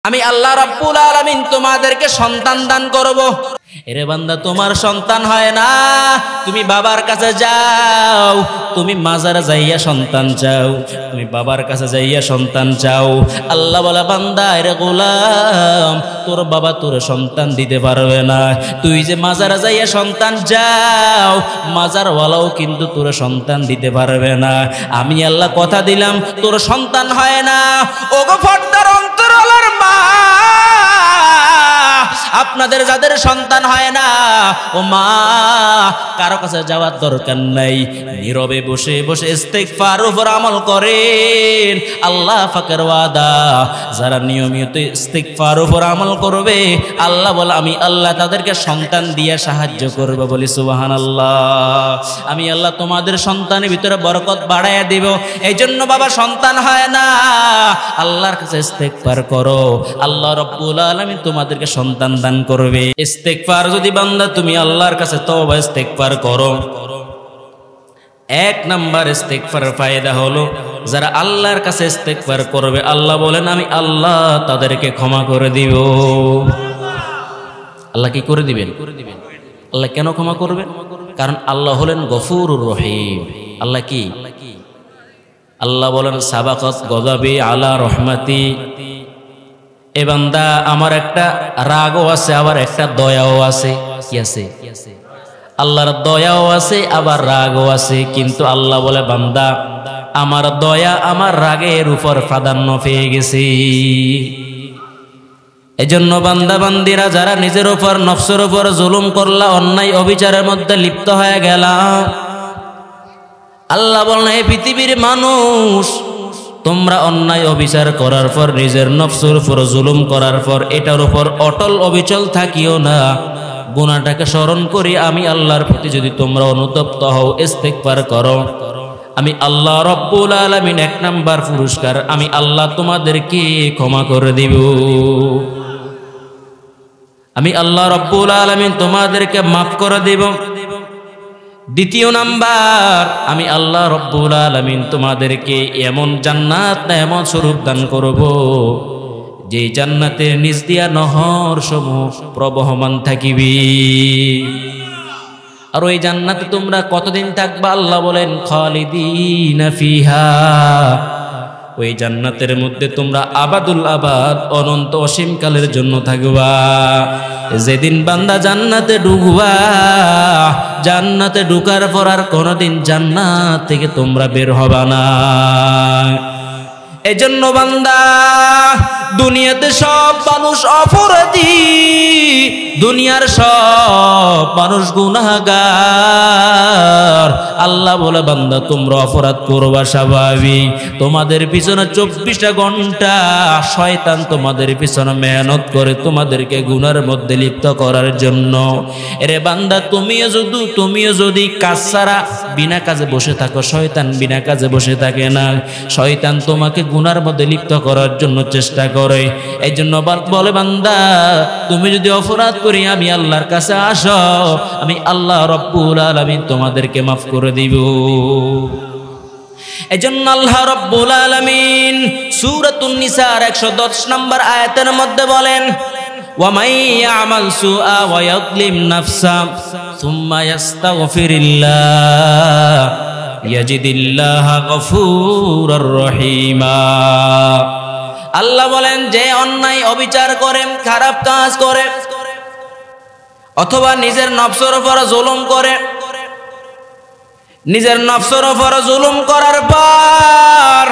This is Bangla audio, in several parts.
আমি আল্লাহ রাব্বুল আলামিন তোমাদেরকে সন্তান দান করব। এরে বান্দা, তোমার সন্তান হয় না, তুমি বাবার কাছে যাও, তুমি মাজারে যাইয়া সন্তান চাও, তুমি বাবার কাছে যাইয়া সন্তান চাও। আল্লাহ বলে, বান্দা এরে গোলাম, তোর বাবা তোর সন্তান দিতে পারবে না। তুই যে মাজারে যাইয়া সন্তান যাও, মাজারওয়ালাও কিন্তু তোর সন্তান দিতে পারবে না। আমি আল্লাহ কথা দিলাম, তোর সন্তান হয় না। ওগো ফর্দার অন্তরালার মা, আপনাদের যাদের সন্তান হয় না, ও মা, কারো কাছে যাওয়ার দরকার নাই, নীরবে বসে বসে ইস্তিগফার উপর আমল করেন। আল্লাহ পাকের ওয়াদা, যারা নিয়মিত ইস্তিগফার উপর আমল করবে, আল্লাহ বলে আমি আল্লাহ তাদেরকে সন্তান দিয়ে সাহায্য করব। বলি সুবহানাল্লাহ। আমি আল্লাহ তোমাদের সন্তানের ভিতরে বরকত বাড়াইয়া দিব। এই জন্য বাবা সন্তান হয় না, আল্লাহর কাছে ইস্তিগফার করো, আল্লাহ রাব্বুল আলামিন তোমাদেরকে সন্তান দান করবে। ইস্তিগফার যদি বান্দা তুমি আল্লাহর কাছে তওবা ইস্তিগফার করো, এক নাম্বার ইস্তিগফারের ফায়দা হলো, যারা আল্লাহর কাছে ইস্তিগফার করবে, আল্লাহ বলেন আমি আল্লাহ তাদেরকে ক্ষমা করে দিব। আল্লাহ কি করে দিবেন? আল্লাহ কেন ক্ষমা করবেন? কারণ আল্লাহ হলেন গফুরুর রহিম। আল্লাহ কি? আল্লাহ বলেন সাবাকাত গযাবি আলা রহমাতি। এ বান্দা, আমার একটা রাগও আছে, আবার একটা দয়াও আছে। কি আছে? আল্লাহর দয়াও আছে, আবার রাগও আছে। কিন্তু আল্লাহ বলে, বান্দা আমার দয়া আমার রাগের উপর প্রাধান্য পেয়ে গেছে। এজন্য বান্দা বান্দিরা যারা নিজের উপর নফসের উপর জুলুম করলা, অন্যায় অবিচারের মধ্যে লিপ্ত হয়ে গেলা, আল্লাহ বলেন এই পৃথিবীর মানুষ, তোমরা অন্যায় অবিচার করার পর, নিজের নফসের উপর জুলুম করার পর, এটার উপর অটল অবিচল থাকিও না। গুনাহটাকে স্মরণ করি আমি আল্লাহর প্রতি যদি তোমরা অনুতপ্ত হও, ইস্তিগফার করো, আমি আল্লাহ রাব্বুল আলামিন এক নাম্বার পুরস্কার, আমি আল্লাহ তোমাদেরকে ক্ষমা করে দিব। আমি আল্লাহ রাব্বুল আলামিন তোমাদেরকে মাফ করে দিব। দ্বিতীয় নাম্বার, আমি আল্লাহ রাব্বুল আলামিন তোমাদেরকে এমন জান্নাত না এমন স্বরূপ দান করব, যে জান্নাতের নিচ দিয়া নহর সমূহ প্রবহমান থাকিবে। আর ওই জান্নাতে তোমরা কতদিন থাকবা? আল্লাহ বলেন খালিদিনা ফিহা। ওই জান্নাতের মধ্যে তোমরা আবাদুল আবাদ, অনন্ত অসীমকালের জন্য থাকবা। যেদিন বান্দা জান্নাতে ঢুকবা, জান্নাতে ঢুকার পর আর কোনোদিন জান্নাত থেকে তোমরা বের হবা না। এজন্য বান্দা, দুনিয়াতে সব মানুষ অপরাধী, দুনিয়ার সব মানুষ গুনাহগার। আল্লাহ বলে, বান্দা তোমরা অপরাধ করবা স্বাভাবিক, তোমাদের পিছনে 24টা ঘন্টা শয়তান তোমাদের পিছনে মেহনত করে তোমাদেরকে গুনার মধ্যে লিপ্ত করার জন্য। এরে বান্দা, তুমিও যদি কাজ ছাড়া বিনা কাজে বসে থাকো, শয়তান বিনা কাজে বসে থাকে না। শয়তান তোমাকে গুনার মধ্যে লিপ্ত করার জন্য চেষ্টা করে। এই জন্য বলে, বান্দা তুমি যদি অপরাধ করি আমি আল্লাহর কাছে আসো, আমি আল্লাহ রাব্বুল আলামিন তোমাদেরকে মাফ করে দিব। এজন্য আল্লাহ রাব্বুল আলামিন সূরাতুন নিসার 110 নম্বর আয়াতের মধ্যে বলেন, ওয়া মান ইয়ামাল সুআ ওয়া ইয়াযলিম নাফসা সুম্মা ইয়াস্তাগফিরিল্লাহ ইয়াজিদিল্লাহা গফুরার রহিমা। আল্লাহ বলেন, যে অন্যায় অবিচার করে, খারাপ কাজ করে, অথবা নিজের নফসের উপর জুলুম করে, নিজের নফসের উপর জুলুম করার পর,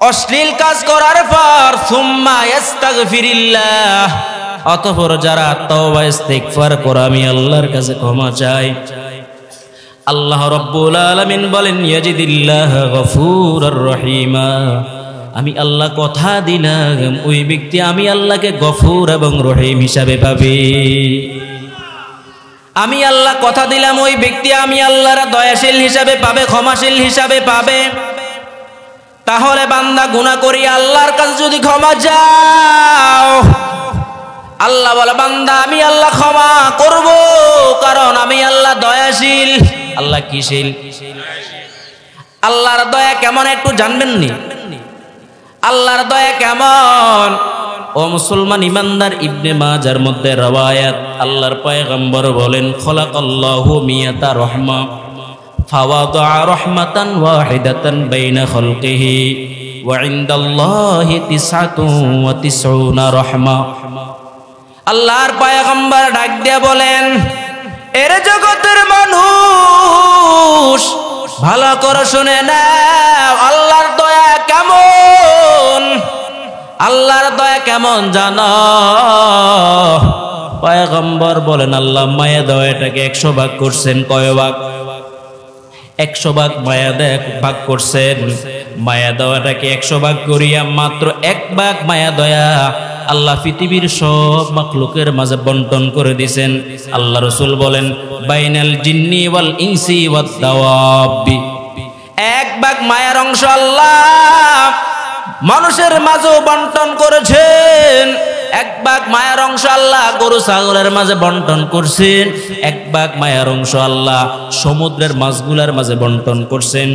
অশ্লীল কাজ করার পর, সুম্মা ইস্তাগফিরিল্লাহ, অতঃপর যারা তওবা ইস্তিগফার করে আমি আল্লাহর কাছে ক্ষমা চাই, আল্লাহ রাব্বুল আলামিন বলেন ইয়াজিদিল্লাহা গফুরার রহিমা। আমি আল্লাহ কথা দিলাম, ওই ব্যক্তি আমি আল্লাহকে গফুর এবং রহিম হিসাবে পাবে। আমি আল্লাহ কথা দিলাম, ওই ব্যক্তি আমি আল্লাহর দয়াশীল হিসাবে পাবে, ক্ষমাশীল হিসাবে পাবে। তাহলে বান্দা গুনাহ করি আল্লাহর কাছে যদি ক্ষমা চাও, আল্লাহ বলে, বান্দা আমি আল্লাহ ক্ষমা করব, কারণ আমি আল্লাহ দয়াশীল। আল্লাহ কিশীল? আল্লাহর দয়া কেমন একটু জানবেন নি? আল্লাহর দয়া কেমন? ও মুসলমান ইমানদার, ইবনে মাজার মধ্যে রওয়ায়াত, আল্লাহর পয়গম্বর বলেন খলাকাল্লাহু মিয়াতা রহমা ফাওয়াদা রহমাতান ওয়াহিদাতান বাইনা খালকিহি ওয়া ইনদাল্লাহি 99 রহমা। আল্লাহর পয়গম্বর ডাক দিয়ে বলেন, এর জগতের মানুষ ভালো করে শুনে নাও, আল্লাহর দয়া কেমন? আল্লাহর দয়া কেমন জানো? পয়গম্বর বলেন আল্লাহ মায়া দয়াটাকে 100 ভাগ করছেন। কয় ভাগ? 100 ভাগ মায়া ভাগ করছেন। মায়া দয়াটাকে 100 ভাগ করিয়া মাত্র 1 ভাগ মায়া দয়া আল্লাহ পৃথিবীর সব মাখলুকের মাঝে বন্টন করে দিয়েছেন। আল্লাহ রাসূল বলেন বাইনাল জিন্নি ওয়াল ইনসি ওয়াদ দাওয়াবি, 1 ভাগ মায়ার অংশ আল্লাহ মানুষের মাঝেও বন্টন করেছেন। 1 ভাগ মায়ার অংশ আল্লাহ গরু ছাগলের মাঝে বন্টন করছেন। 1 ভাগ মায়ার অংশ আল্লাহ সমুদ্রের মাছগুলার মাঝে বন্টন করছেন।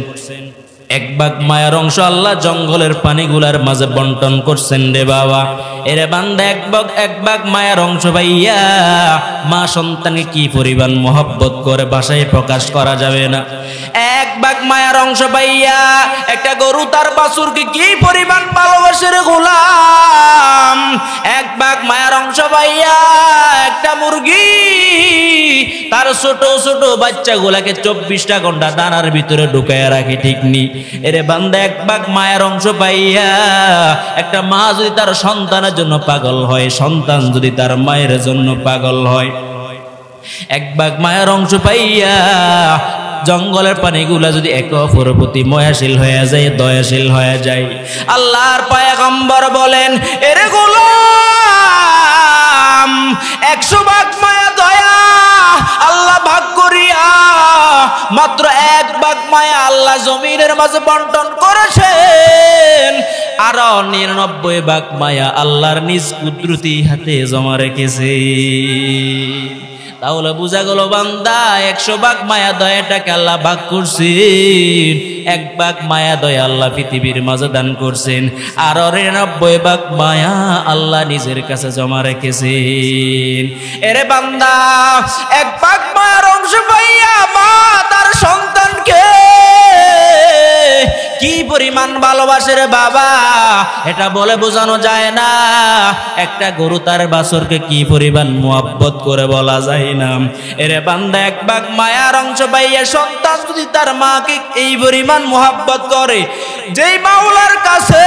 1 ভাগ মায়ার অংশ আল্লাহ জঙ্গলের পানিগুলার মাঝে বন্টন করছেন রে বাবা। এরে বান্দা 1 ভাগ মায়ার অংশ পাইয়া মা সন্তানকে কি পরিমাণ মহব্বত করে ভাষায় প্রকাশ করা যাবে না। 1 ভাগ মায়ার অংশ পাইয়া একটা গরু তার বাছুরকে কি পরিমাণ ভালোবাসে রে গোলাম। 1 ভাগ মায়ার অংশ পাইয়া একটা মুরগি তার ছোট ছোট বাচ্চাগুলাকে 24টা ঘন্টা দানার ভিতরে ঢুকাইয়া রাখে, ঠিক নি? এরে বান্দা 1 ভাগ মায়ের অংশ পাইয়া একটা মা যদি তার সন্তানের জন্য পাগল হয়, সন্তান যদি তার মায়ের জন্য পাগল হয়, 1 ভাগ মায়ের অংশ পাইয়া জঙ্গলের পানিগুলা যদি একে অপরের প্রতি ময়াশীল হয়ে যায়, দয়াশীল হয়ে যায়, আল্লাহর পয়গম্বর বলেন এরে গোলাম 100 ভাগ মায়া দয়া আল্লাহ ভাগ করিয়া মাত্র 1 ভাগ মায়া আল্লাহ জমিনের মাঝে বন্টন করেছেন। আর 99 ভাগ মায়া আল্লাহর নিজ কুদরতি হাতে জমা রেখেছে। তাহলে বুঝা গেল বান্দা 100 ভাগ মায়া দয়াটাকে আল্লাহ ভাগ করছেন, 1 ভাগ মায়া দয়া আল্লাহ পৃথিবীর মাঝে দান করছেন, আর 99 ভাগ মায়া আল্লাহ নিজের কাছে জমা রেখেছেন। এরে বান্দা 1 ভাগ মায়ার অংশ পাইয়া মা তার সন্তানকে কি পরিমাণ ভালোবাসে রে বাবা, এটা বলে বোঝানো যায় না। একটা গরু তার বাছুরকে কি পরিমাণ মুহাব্বত করে বলা যায় না। এরে বান্দা 1 ভাগ মায়ার অংশ পাইয়া সন্তান যদি তার মাকে এই পরিমাণ মুহাব্বত করে, যেই মাওলার কাছে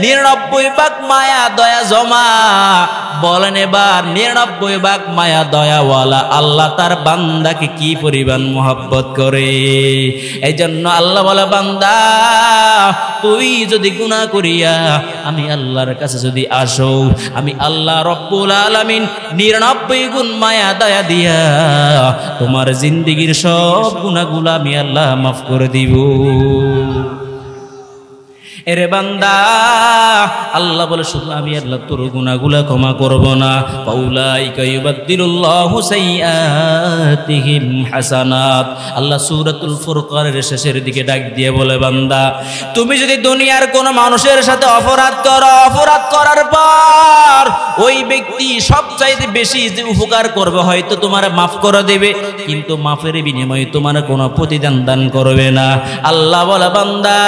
99 ভাগ মায়া দয়া জমা, বলেন এবার 99 ভাগ মায়া দয়াওয়ালা আল্লাহ তার বান্দাকে কি পরিমাণ মুহাব্বত করে। এই জন্য আল্লাহ বলে বান্দা তুই যদি গুনাহ করিয়া আমি আল্লাহর কাছে যদি আসো, আমি আল্লাহ রব্বুল আলামিন 99 গুণ মায়া দয়া দিয়া তোমার জিন্দেগীর সব গুনাহগুলো আমি আল্লাহ মাফ করে দিব। এরে বান্দা আল্লাহ বলে শুধু আমি আল্লাহ তোর গুনাহগুলো ক্ষমা করব না, ফাউলাইকা ইউবাদদিলুল্লাহু সাইয়্যাতিহিম হাসানাত। আল্লাহ সূরাতুল ফুরকানের শেষের দিকে ডাক দিয়ে বলে বান্দা তুমি যদি দুনিয়ার কোন মানুষের সাথে অপরাধ করো, অপরাধ করার পর ওই ব্যক্তি সবচাইতে বেশি যে উপকার করবে হয়তো তোমার মাফ করে দেবে, কিন্তু মাফের বিনিময়ে তোমার কোনো প্রতিদান দান করবে না। আল্লাহ বলে বান্দা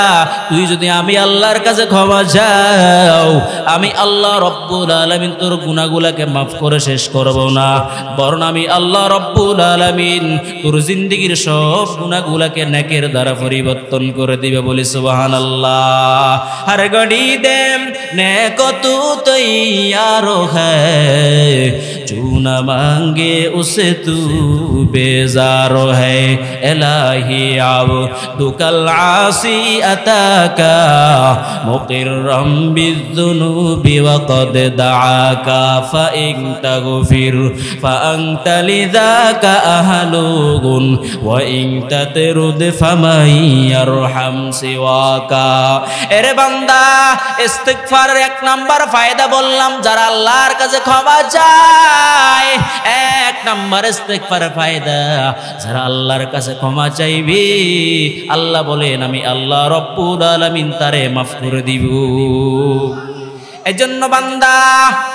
তুই যদি আমি আল্লাহর কাছে ক্ষমা চাও, আমি আল্লাহ রব্বুল আলামিন তোর গুনাহগুলোকে মাফ করে শেষ করব না, বরং আমি আল্লাহ রব্বুল আলামিন তোর জিন্দেগীর সব গুনাহগুলোকে নেকের দ্বারা পরিবর্তন করে দিবে। বলি সুবহানাল্লাহ। হর ঘড়ি দেম নেক তু তৈয়ার হ্যায়, जो न मांगे उसे तू बेजार है, इलाही आव दुकल आसी अता का मुकिर्रम बिज़ुनूबि वक़द दआका फ़इन तग़फिर फ़अंत लिज़ाका अहलुगुन व इन ततरुद फ़मन यरहम सिवाका। এরে বান্দা ইস্তিগফারের 1 নাম্বার ফায়দা বললাম, যারা আল্লাহর কাছে ক্ষমা চায় যায়। এক নাম্বার ইস্তেগফারের ফায়দা, যারা আল্লাহর কাছে ক্ষমা চাইবে আল্লাহ বলেন আমি আল্লাহ রব্বুল আলামিন তারে মাফ করে দিব। এজন্য বান্দা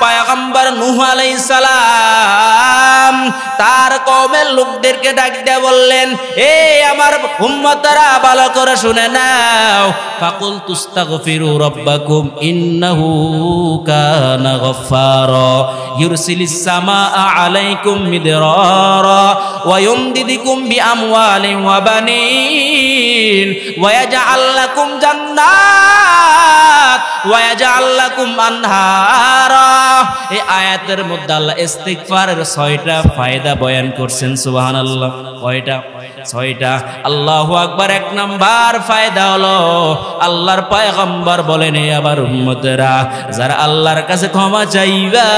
পয়গম্বর নূহ আলাইহিস সালাম তার কওমের লোকদেরকে ডাক দিয়ে বললেন, এ আমার উম্মতরা ভালো করে শুনে নাও, ফাকুল তুস্তাগফিরু রাব্বাকুম ইন্নাহু কানা গফফারা ইউরসিলিস সামাআ আলাইকুম মিদরারা ওয়া ইউমদিদুকুম বিআমওয়ালিন ওয়া বানিন ওয়া ইয়াজআল লাকুম জান্নাত ওয়া ইয়াজআল লাকুম আনহারা। এই আয়াতের মধ্যে আল্লাহ ইস্তিগফারের 6টা ফায়দা বয়ান করছেন। সুবহানাল্লাহ। কয়টা? 6টা। আল্লাহু আকবার। এক নাম্বার ফায়দা হলো আল্লাহর পয়গম্বর বলেন, এ আবার উম্মতেরা যারা আল্লাহর কাছে ক্ষমা চাইবা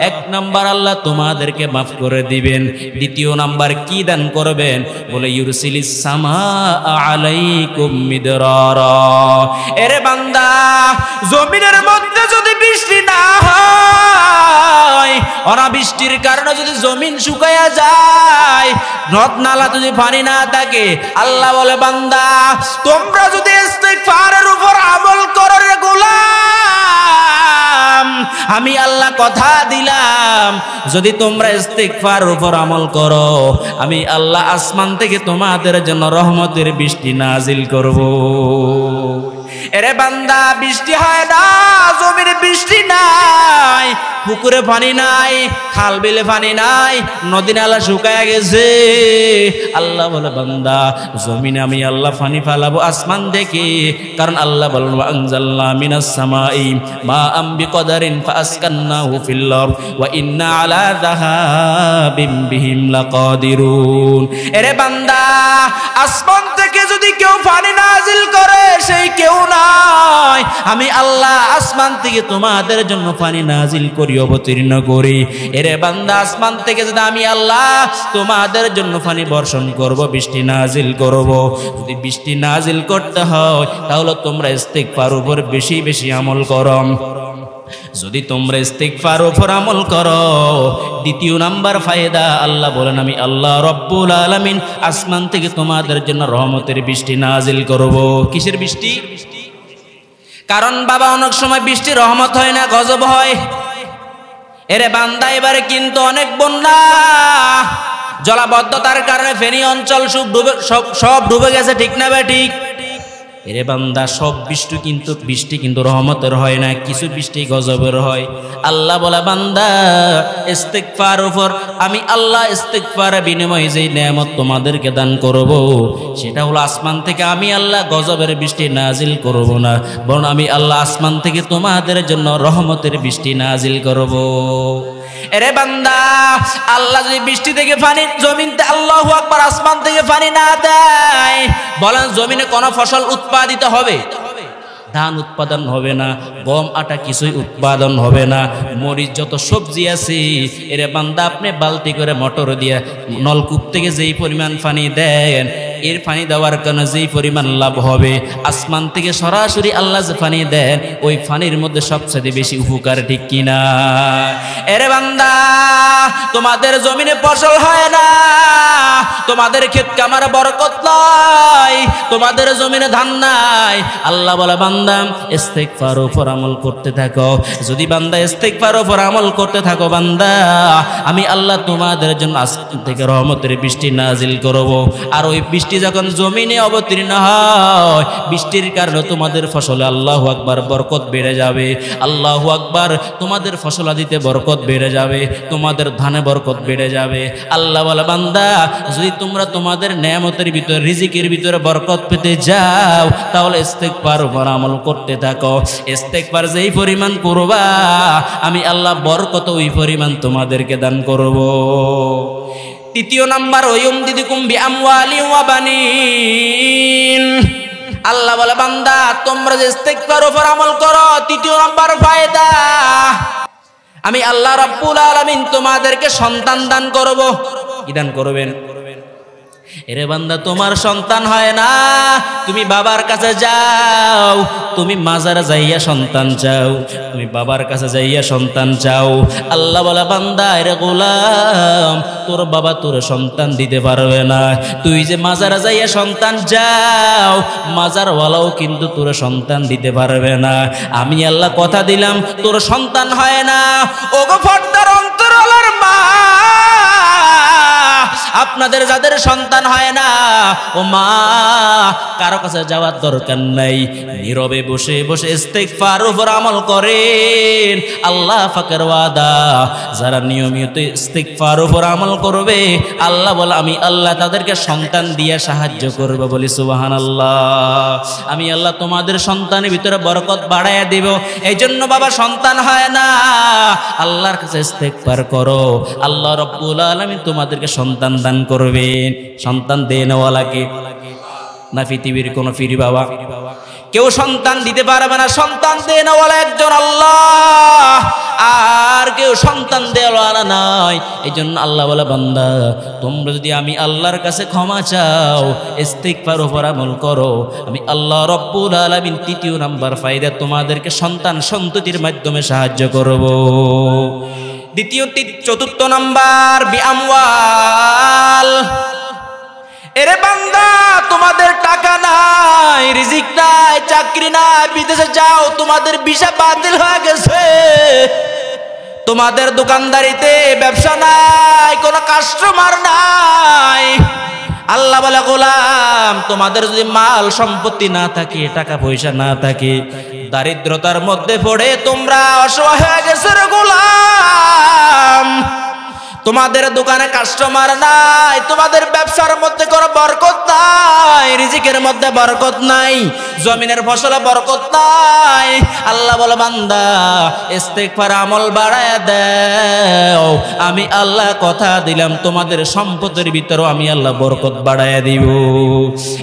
এক নাম্বার আল্লাহ তোমাদেরকে মাফ করে দিবেন। দ্বিতীয় নাম্বার কি দান করবেন? বলে ইউরসিলিস সামাআ আলাইকুম মিদরারা। এরে বান্দা, জমিনের মধ্যে যদি বৃষ্টি না হয়, অনাবৃষ্টির কারণে যদি জমিন শুকায়া যায়, নদ নালা যদি পানি না থাকে, আল্লাহ বলে বান্দা তোমরা যদি ইস্তিগফারের উপর আমল করো রে গোলাম, আমি আল্লাহ কথা দিলাম যদি তোমরা ইস্তিগফারের উপর আমল করো আমি আল্লাহ আসমান থেকে তোমাদের জন্য রহমতের বৃষ্টি নাজিল করব। এরে বান্দা, বৃষ্টি হয় না, জমিনে বৃষ্টি নাই, পুকুরে পানি নাই, খাল বিলে পানি নাই, নদী নালা শুকায়া গেছে। আল্লাহ বলে বান্দা জমিনে আমি আল্লাহ পানি ফেলাবো আসমান থেকে, কারণ আল্লাহ বলেন ওয়া আনজালনা মিনাস সামাই মাআম বিকদারিন ফাসকান্নাহু ফিল আরদ ওয়া ইন্না আলা যাহাবিম বিহিম লাকাদিরুন। এরে বান্দা, আসমান থেকে যদি কেউ পানি নাজিল করে সেই কেউ নাই, আমি আল্লাহ আসমান থেকে তোমাদের জন্য পানি নাজিল করি, অবতীর্ণ করি। এরে বান্দা, আসমান থেকে যদি আমি আল্লাহ তোমাদের জন্য পানি বর্ষণ করব, বৃষ্টি নাজিল করব, যদি বৃষ্টি নাজিল করতে হয় তাহলে তোমরা ইস্তিগফারের উপর বেশি বেশি আমল করো। যদি তোমরা ইস্তিগফারের উপর আমল করো, দ্বিতীয় নাম্বার ফায়দা আল্লাহ বলেন আমি আল্লাহ রব্বুল আলামিন আসমান থেকে তোমাদের জন্য রহমতের বৃষ্টি নাজিল করব। কিসের বৃষ্টি? কারণ বাবা অনেক সময় বৃষ্টি রহমত হয় না, গজব হয়। এরে বান্দা, এবারে কিন্তু অনেক বন্যা, জলাবদ্ধতার কারণে ফেনী অঞ্চল সব ডুবে গেছে, ঠিক না বে ঠিক? এরে বান্দা, সব বৃষ্টি কিন্তু রহমতের হয় না, কিছু বৃষ্টি গজবের হয়। আল্লাহ বলে বান্দা ইস্তিগফার উপর আমি আল্লাহ ইস্তিগফারের বিনিময়ে যেই নেয়ামত তোমাদেরকে দান করব সেটা হলো আসমান থেকে আমি আল্লাহ গজবের বৃষ্টি নাজিল করব না, বরং আমি আল্লাহ আসমান থেকে তোমাদের জন্য রহমতের বৃষ্টি নাজিল করব। এরে বান্দা, আল্লাহ যদি বৃষ্টি থেকে পানি জমিনতে আল্লাহু আকবার আসমান থেকে পানি না দেয়, বলেন জমিনে কোন ফসল উৎপাদিত হবে? ধান উৎপাদন হবে না, গম আটা কিছুই উৎপাদন হবে না, মরিচ যত সবজি আছে, এরে বান্দা আপনি বালতি করে মোটর দিয়ে নলকূপ থেকে যেই পরিমাণ পানি দেন, এর পানি দেওয়ার কারণে যেই পরিমাণ লাভ হবে, আসমান থেকে সরাসরি আল্লাহ যে পানি দেন ওই পানির মধ্যে সবচেয়ে বেশি উপকার, ঠিক কিনা? এরে বান্দা, তোমাদের জমিনে ফসল হয় না, তোমাদের ক্ষেত কামারে বরকত নাই, তোমাদের জমিনে ধান নাই, আল্লাহ বলে বান্দা ইস্তিগফারের উপর আমল করতে থাকো। যদি বান্দা ইস্তিগফারের উপর আমল করতে থাকো বান্দা, আমি আল্লাহ তোমাদের জন্য আসমান থেকে রহমতের বৃষ্টি নাজিল করব। আর ওই বৃষ্টি যখন জমিনে অবতীর্ণ হয়, বৃষ্টির কারণে তোমাদের ফসলে আল্লাহু আকবার বরকত বেড়ে যাবে। আল্লাহু আকবার, তোমাদের ফসলাদিতে বরকত বেড়ে যাবে, তোমাদের ধানে বরকত বেড়ে যাবে। আল্লাহ বলে বান্দা যদি তোমরা তোমাদের নেয়ামতের ভিতরে রিজিকের ভিতরে বরকত পেতে যাও তাহলে ইস্তিগফার উপর আমল করতে থাকো। ইস্তিগফার যেই পরিমাণ করবা আমি আল্লাহ বরকত ওই পরিমাণ তোমাদেরকে দান করব। তৃতীয় নাম্বার ওয়ুমদিদুকুম বিআমওয়ালি ওয়া বানিন। আল্লাহ বলে বান্দা তোমরা যে ইস্তিগফারের উপর আমল করো, তৃতীয় নাম্বার ফায়দা আমি আল্লাহ রাব্বুল আলামিন তোমাদেরকে সন্তান দান করব। কি দান করবেন? এরে বান্দা, তোমার সন্তান হয় না, তুমি বাবার কাছে যাও, তুমি মাজারে যাইয়া সন্তান চাও, তুমি বাবার কাছে যাইয়া সন্তান চাও। আল্লাহ বলে বান্দা রে গোলাম, তোর বাবা তোর সন্তান দিতে পারবে না। তুই যে মাজারে যাইয়া সন্তান যাও, মাজারওয়ালাও কিন্তু তোর সন্তান দিতে পারবে না। আমি আল্লাহ কথা দিলাম তোর সন্তান হয় না। ওগো পর্দার অন্তরালার মা, আপনাদের যাদের সন্তান হয় না, ও মা কারো কাছে যাওয়ার দরকার নাই, নীরবে বসে বসে ইস্তিগফার উপর আমল করেন। আল্লাহ পাকের ওয়াদা, যারা নিয়মিত ইস্তিগফার উপর আমল করবে, আল্লাহ বলে আমি আল্লাহ তাদেরকে সন্তান দিয়ে সাহায্য করব। বলি সুবহানাল্লাহ। আমি আল্লাহ তোমাদের সন্তানের ভিতরে বরকত বাড়াইয়া দিব। এই জন্য বাবা সন্তান হয় না, আল্লাহর কাছে ইস্তিগফার করো, আল্লাহ রাব্বুল আলামিন তোমাদেরকে সন্তান দান করবেন। সন্তান দেনওয়ালাকে না পৃথিবীর কোন ফিরি বাবা কেউ সন্তান দিতে পারবে না। সন্তান দেনওয়ালা একজন আল্লাহ, আর কেউ সন্তান দেওয়ালা নাই। এই জন্য আল্লাহ বলে বান্দা তোমরা যদি আমি আল্লাহর কাছে ক্ষমা চাও, ইস্তিগফার উপর আমল করো, আমি আল্লাহ রাব্বুল আলামিন তৃতীয় নাম্বার ফায়দা তোমাদেরকে সন্তান সন্ততির মাধ্যমে সাহায্য করব। চতুর্থ নাম্বার বিআমওয়াল। এরে বান্দা তোমাদের টাকা নাই, রিজিক নাই, চাকরি নাই, বিদেশে যাও, তোমাদের ভিসা বাতিল হয়ে গেছে, তোমাদের দোকানদারিতে ব্যবসা নাই, কোনো কাস্টমার নাই। আল্লাহ বলে গোলাম তোমাদের যদি মাল সম্পত্তি না থাকে, টাকা পয়সা না থাকে, দারিদ্রতার মধ্যে পড়ে তোমরা অসহায় হয়ে গেছে রে গোলাম, তোমাদের দোকানে কাস্টমার নাই, তোমাদের ব্যবসার মধ্যে কোনো বরকত নাই, রিজিকের মধ্যে বরকত নাই, জমিনের ফসলে বরকত নাই। আল্লাহ বলে বান্দা ইস্তিগফার আমল বাড়ায়া দাও, আমি আল্লাহ কথা দিলাম তোমাদের সম্পদের ভিতরেও আমি আল্লাহ বরকত বাড়ায়া দিব।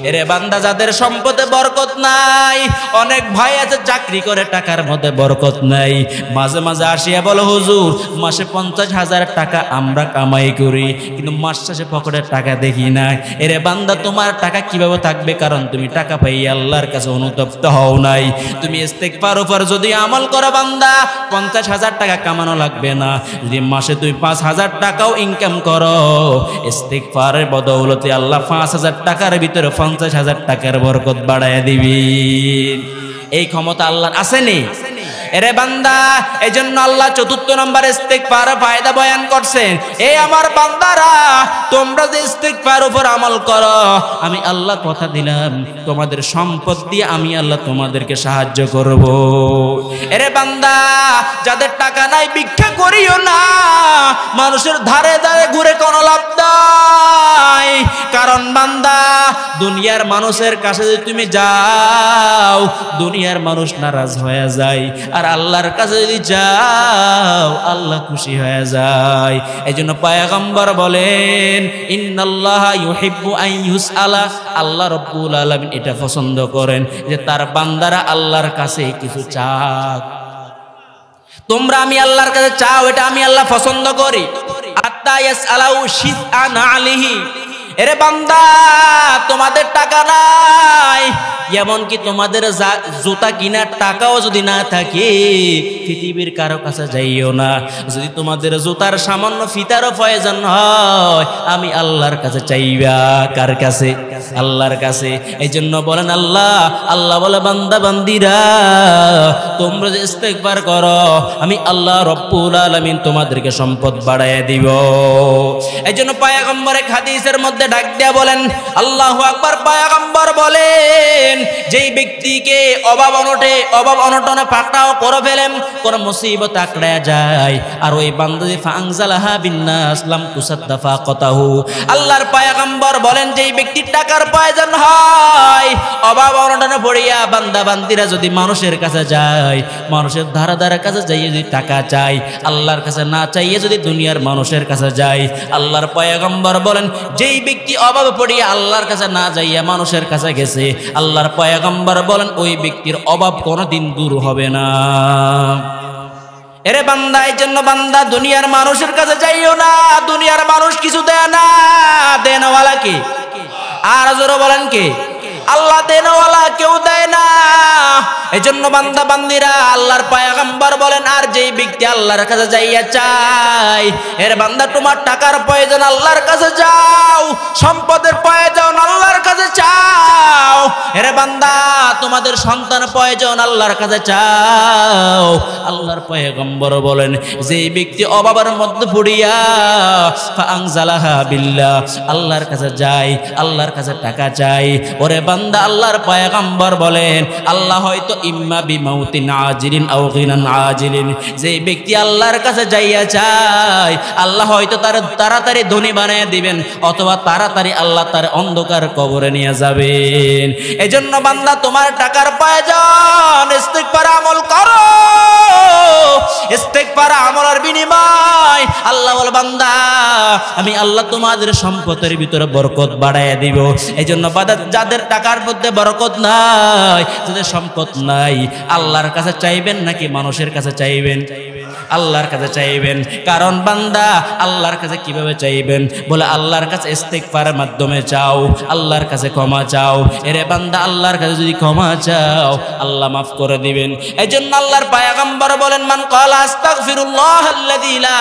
এরে বান্দা যাদের সম্পদে বরকত নাই, অনেক ভাই আছে চাকরি করে টাকার মধ্যে বরকত নাই, মাঝে মাঝে আসিয়া বলে হুজুর মাসে 50,000 টাকা আমরা কামাই করি, কিন্তু মাস শেষে পকেটের টাকা দেখি না। এরে বান্দা তোমার টাকা কিভাবে থাকবে? কারণ তুমি টাকা পাই আল্লাহর কাছে অনুতপ্ত হও নাই। তুমি ইস্তিগফার উপর যদি আমল করো বান্দা, 50,000 টাকা কামানো লাগবে না। যদি মাসে তুই 5,000 টাকাও ইনকাম করো, ইস্তিগফারের বদৌলতে আল্লাহ 5,000 টাকার ভিতরে 50,000 টাকার বরকত বাড়াইয়া দিবি। এই ক্ষমতা আল্লাহর আসেনি? এরে বান্দা এই জন্য আল্লাহ চতুর্থ নম্বর ইস্তিগফার ফায়দা বয়ান করছেন। এই আমার বান্দারা তোমরা যে ইস্তিগফার উপর আমল করো, আমি আল্লাহ কথা দিলাম তোমাদের সম্পদ দিয়ে আমি আল্লাহ তোমাদেরকে সাহায্য করব। এরে বান্দা যাদের টাকা নাই ভিক্ষা করিও না, মানুষের ধারে ধারে ঘুরে কোনো লাভ নাই। কারণ বান্দা দুনিয়ার মানুষের কাছে যদি তুমি যাও, দুনিয়ার মানুষ নারাজ হয়ে যায়, আর আল্লাহর কাছে যদি যাও আল্লাহ খুশি হয়ে যায়। এই জন্য পয়গম্বর বলেন ইন্নাল্লাহা ইউহিব্বু আন ইউসআলা, আল্লাহ রাব্বুল আলামিন এটা পছন্দ করেন যে তার বান্দারা আল্লাহর কাছে কিছু চাক। তোমরা আমি আল্লাহর কাছে চাও, এটা আমি আল্লাহ পছন্দ করি। আত্তা ইয়াসআলাউ শিআন আলাইহি। এরে বান্দা তোমাদের টাকা নাই, এমনকি তোমাদের জুতা কিনার টাকাও যদি না থাকে, পৃথিবীর কারো কাছে যাইও না। যদি তোমাদের জুতার সামান্য ফিতারও প্রয়োজন হয়, আমি আল্লাহর কাছে চাইবা। কার কাছে? আল্লাহর কাছে। এই জন্য বলেন আল্লাহ, আল্লাহ বলে বান্দা বান্দিরা তোমরা যে ইস্তিগফার করো, আমি আল্লাহ রব্বুল আলামিন তোমাদেরকে সম্পদ বাড়াইয়া দিব। এই জন্য পয়গম্বর এক হাদিসের মধ্যে ডাক দেয়া বলেন আল্লাহু আকবার। পয়গম্বর বলেন যেই ব্যক্তিকে অভাব অনটনে পাকড়াও করে ফেলেন, কোন মুসিবত আঁকড়া যায়, আর ওই বান্দা যে ফাংজালাহা বিন্নাস লাম তুসাদ্দাফা কতাহু, আল্লাহর পয়গম্বর বলেন যেই ব্যক্তির টাকার প্রয়োজন হয়, অভাব অনটনে পড়িয়া বান্দা বান্দিরা যদি মানুষের কাছে যায়, মানুষের ধারা ধারা কাছে যাই যদি টাকা চাই, আল্লাহর কাছে না চাইয়ে যদি দুনিয়ার মানুষের কাছে যায়, আল্লাহর পয়গম্বর বলেন যেই ব্যক্তি অভাবে পড়িয়া আল্লাহর কাছে না যাইয়া মানুষের কাছে গেছে, আল্লাহর পয়গম্বর বলেন ওই ব্যক্তির অভাব কোনোদিন দূর হবে না। এরে বান্দা এই জন্য বান্দা দুনিয়ার মানুষের কাছে যাইও না, দুনিয়ার মানুষ কিছু দেয় না, দেনওয়ালা কে? আর জোরে বলেন কে? আল্লাহ দেনওয়ালা কেউ দেয় না। এজন্য বান্দা বান্দিরা আল্লাহর পয়গম্বর বলেন, আর যেই ব্যক্তি আল্লাহর কাছে যাইয়া চায়, এর বান্দা তোমার টাকার প্রয়োজন আল্লাহর কাছে যাও, সম্পদের প্রয়োজন আল্লাহর কাছে চাও, এর বান্দা তোমাদের সন্তান প্রয়োজন আল্লাহর কাছে চাও। আল্লাহর পয়গম্বর বলেন, যেই ব্যক্তি অভাবের মধ্যে পড়িয়া ফাআনজালাহা বিল্লাহ, আল্লাহর কাছে যায়, আল্লাহর কাছে টাকা চাই, ওরে বান্দা আল্লাহর পয়গম্বর বলেন, আল্লাহ হয়তো ইম্মা বিমাউতিন আজিলিন আও গিনান আজিলিন, যে ব্যক্তি আল্লাহর কাছে যাইয়া চায়, আল্লাহ হয়তো তার তাড়াতাড়ি ধনী বানিয়ে দিবেন, অথবা তাড়াতাড়ি আল্লাহ তার অন্ধকার কবরে নিয়ে যাবেন। এজন্য বান্দা তোমার টাকার প্রয়োজন, ইস্তিগফার আমল করো, ইস্তিগফার আমলের বিনিময় আল্লাহ বলে, বান্দা আমি আল্লাহ তোমাদের সম্পদের ভিতরে বরকত বাড়াইয়া দিব। এজন্য বান্দা যাদের টাকার মধ্যে বরকত নাই, যাদের সম্পদ নাই, আল্লাহর কাছে চাইবেন নাকি মানুষের কাছে চাইবেন? আল্লাহর কাছে চাইবেন। কারণ বান্দা আল্লাহর কাছে কিভাবে চাইবেন? বলে আল্লাহর কাছে ইস্তিগফারের মাধ্যমে চাও, আল্লাহর কাছে ক্ষমা চাও। এরে বান্দা আল্লাহর কাছে যদি ক্ষমা চাও, আল্লাহ মাফ করে দিবেন। এজন্য আল্লাহর পয়গম্বর বলেন, মান ক্বালা আস্তাগফিরুল্লাহাল্লাযী লা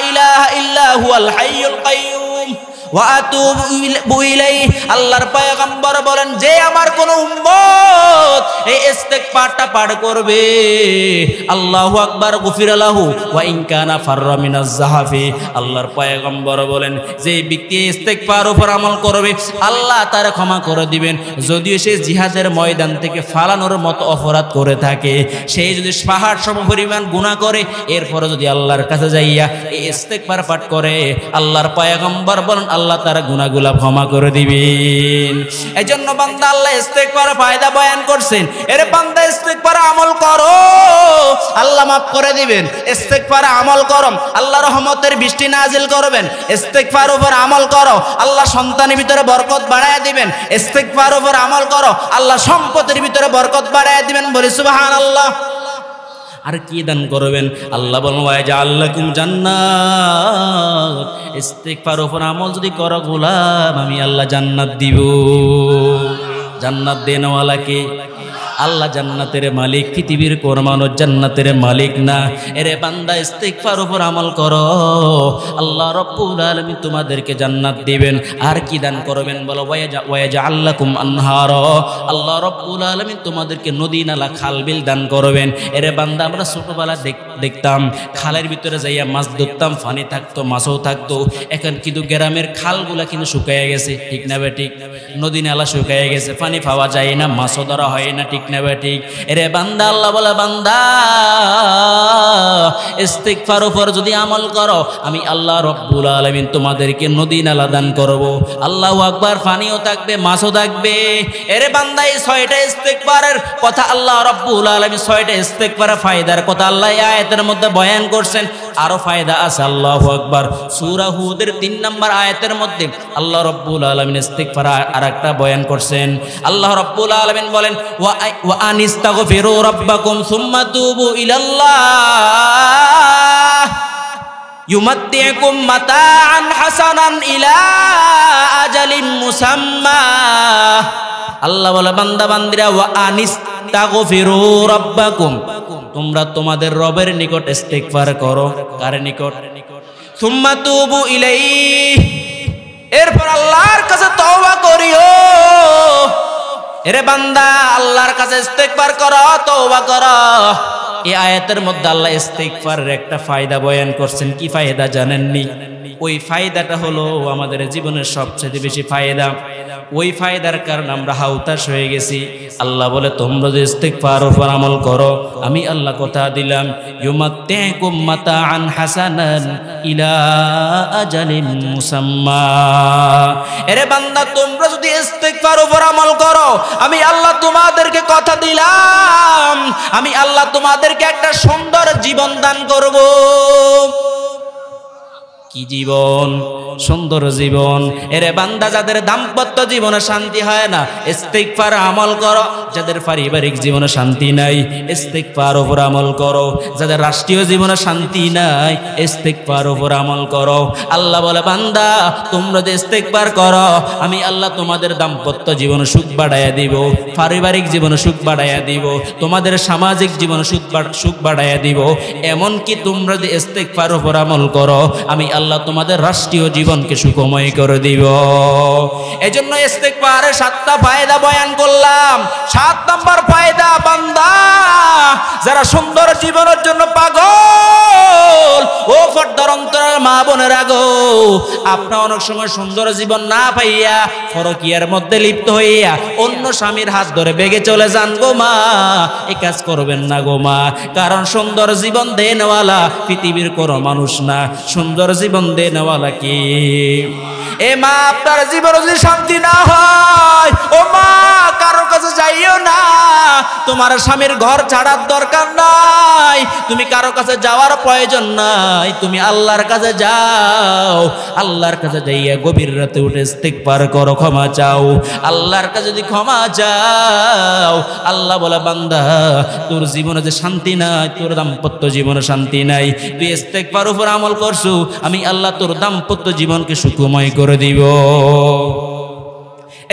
ইলাহা ইল্লা হুয়াল হাইয়ুল কাইয়্যুম ওয়া আতুবু ইলাইহি, আল্লাহর পয়গম্বর বলেন, যে আমার কোন উম্মত এই ইস্তিগফারটা পাঠ করবে, আল্লাহু আকবার গুফিরা লাহু ওয়া ইন কানা ফাররা মিনাজ যাহাফি, আল্লাহর পয়গম্বর বলেন, যে ব্যক্তি ইস্তিগফার উপর আমল করবে, আল্লাহ তার ক্ষমা করে দিবেন। যদিও সে জিহাদের ময়দান থেকে ফালানোর মতো অপরাধ করে থাকে, সেই যদি পাহাড় সমপরিমাণ গুনাহ করে, এরপরে যদি আল্লাহর কাছে যাইয়া এই ইস্তিগফার পাঠ করে, আল্লাহর পয়গম্বর বলেন, আল্লাহ তার গুনাহগুলো ক্ষমা করে দিবেন। এজন্য বান্দা আল্লাহ ইস্তিগফারের ফায়দা বয়ান করছেন। এর বান্দা ইস্তিগফার আমল করো, আল্লাহ মাফ করে দিবেন। ইস্তিগফার আমল করো, আল্লাহ রহমতের বৃষ্টি নাজিল করবেন। ইস্তিগফার উপর আমল করো, আল্লাহ সন্তানের ভিতরে বরকত বাড়ায় দিবেন। ইস্তিগফার উপর আমল করো, আল্লাহ সম্পদের ভিতরে বরকত বাড়ায় দিবেন। বলি সুবহানাল্লাহ। আর কি দান করবেন? আল্লাহ বলেন, ওয়া জাআল লাকুম জান্নাত, ইস্তিগফার উপর আমল যদি করো গোলাম, আমি আল্লাহ জান্নাত দিব। জান্নাত দেনওয়ালা কে? আল্লাহ জান্নাতের মালিক, পৃথিবীর কোন মানুষ জান্নাতের মালিক না। এরে বান্দা ইস্তিগফার উপর আমল করো, আল্লাহ রাব্বুল আলামিন তোমাদেরকে জান্নাত দিবেন। আর কি দান করবেন? বলো, ওয়া জাআল লাকুম আনহারা, আল্লাহ রাব্বুল আলামিন তোমাদেরকে নদী নালা খাল বিল দান করবেন। এরে বান্দা আমরা ছোটবেলা দেখতাম খালের ভিতরে যাইয়া মাছ ধরতাম, পানি থাকতো, মাছও থাকতো। এখন কিন্তু গ্রামের খালগুলা কিন্তু শুকায় গেছে, ঠিক না বে ঠিক? নদী নালা শুকায় গেছে, পানি পাওয়া যায় না, মাছও ধরা হয় না, ঠিক না বে ঠিক? এরে বান্দা আল্লাহ বলে, বান্দা ইস্তিগফার উপর যদি আমল করো, আমি আল্লাহ রাব্বুল আলামিন তোমাদেরকে নদী নালা দান করব। আল্লাহু আকবার, পানিও থাকবে, মাছও থাকবে। এরে বান্দা এই 6টা ইস্তিগফারের কথা আল্লাহ রাব্বুল আলামিন, 6টা ইস্তিগফারের ফায়দার কথা আল্লাহ এই আয়াতের মধ্যে বয়ান করছেন। আরো ফায়দা আছে, আল্লাহু আকবার। সূরা হুদের 3 নম্বর আয়াতের মধ্যে আল্লাহ রাব্বুল আলামিন ইস্তিগফার আরেকটা বয়ান করছেন। আল্লাহ রাব্বুল আলামিন বলেন, ওয়া আনিস্তাগফিরু রাব্বাকুম সুম্মা তুবু ইলাল্লাহ ইউমাত্তিউকুম মাতাআন হাসানান ইলা আজালিন মুসাম্মা। আল্লাহ বলে, বান্দা বান্দিরা, ওয়া আনিস্তাগফিরু রাব্বাকুম, তোমরা তোমাদের রবের নিকট ইস্তিগফার করো। কার নিকট? সুম্মা তুবু ইলাইহি, এরপর আল্লাহর কাছে তওবা করিও। এরে বান্দা আল্লাহর কাছে ইস্তিগফার করো, তওবা করো। এই আয়াতের মধ্যে আল্লাহ ইস্তিগফারের একটা ফায়দা বয়ান করছেন। কি ফায়দা জানেননি? ওই ফায়দাটা হলো আমাদের জীবনের সবচেয়ে বেশি ফায়দা। ওই ফায়দার কারণে আমরা হাউতাশ হয়ে গেছি। আল্লাহ বলে, তোমরা যদি ইস্তিগফার উপর আমল করো, আমি আল্লাহ কথা দিলাম, ইউমাত্তিউকুম মাতাআন হাসানান ইলা আজালিন মুসাম্মা। এরে বান্দা, তোমরা যদি ইস্তিগফার উপর আমল করো, আমি আল্লাহ তোমাদেরকে কথা দিলাম, আমি আল্লাহ তোমাদেরকে একটা সুন্দর জীবন দান করব। কি জীবন, সুন্দর জীবন। এরে বান্দা, যাদের দাম্পত্য জীবনে শান্তি হয় না, ইস্তিগফার আমল করো। যাদের পারিবারিক জীবনে শান্তি নাই, ইস্তিগফার উপর আমল করো। যাদের রাষ্ট্রীয় জীবনে শান্তি নাই, ইস্তিগফার উপর আমল করো। আল্লাহ বলে, বান্দা তোমরা যে ইস্তিগফার করো, আমি আল্লাহ তোমাদের দাম্পত্য জীবনে সুখ বাড়াইয়া দিব, পারিবারিক জীবনে সুখ বাড়াইয়া দিব, তোমাদের সামাজিক জীবনে সুখ বাড়াইয়া দিব। এমনকি তোমরা যে ইস্তিগফার উপর আমল করো, আমি আল্লাহ তোমাদের রাষ্ট্রীয় জীবনকে সুখময় করে দিব। এজন্য ইস্তিগফারের 7টা ফায়দা বয়ান করলাম। 7 নম্বর ফায়দা, বান্দা যারা সুন্দর জীবনের জন্য পাগল, ও পর্দার অন্তরাল মা বোনেরা গো, আপনারা অনেক সময় সুন্দর জীবন না পাইয়া পরকীয়ার মধ্যে লিপ্ত হইয়া অন্য স্বামীর হাত ধরে বেগে চলে যান গো মা। এই কাজ করবেন না গো মা, কারণ সুন্দর জীবন দেনওয়ালা পৃথিবীর কোনো মানুষ না, সুন্দর জীবন দেনওয়ালা কি? এ মা, আপনার জীবনে যদি শান্তি না হয়, ও মা কারো কাছে যাইও না। তোমার স্বামীর ঘর ছাড়ার দরকার নাই, তুমি কারো কাছে যাওয়ার প্রয়োজন নাই, তুমি আল্লাহর কাছে যাও। আল্লাহর কাছে যাইয়া গভীর রাতে উঠে ইস্তিগফার করো, ক্ষমা চাও। আল্লাহর কাছে যদি ক্ষমা চাও, আল্লাহ বলে, বান্দা তোর জীবনে যে শান্তি নাই, তোর দাম্পত্য জীবনে শান্তি নাই, তুই ইস্তিগফার উপর আমল করছু, আমি আল্লাহ তোর দাম্পত্য জীবনকে সুখময় করে দিব।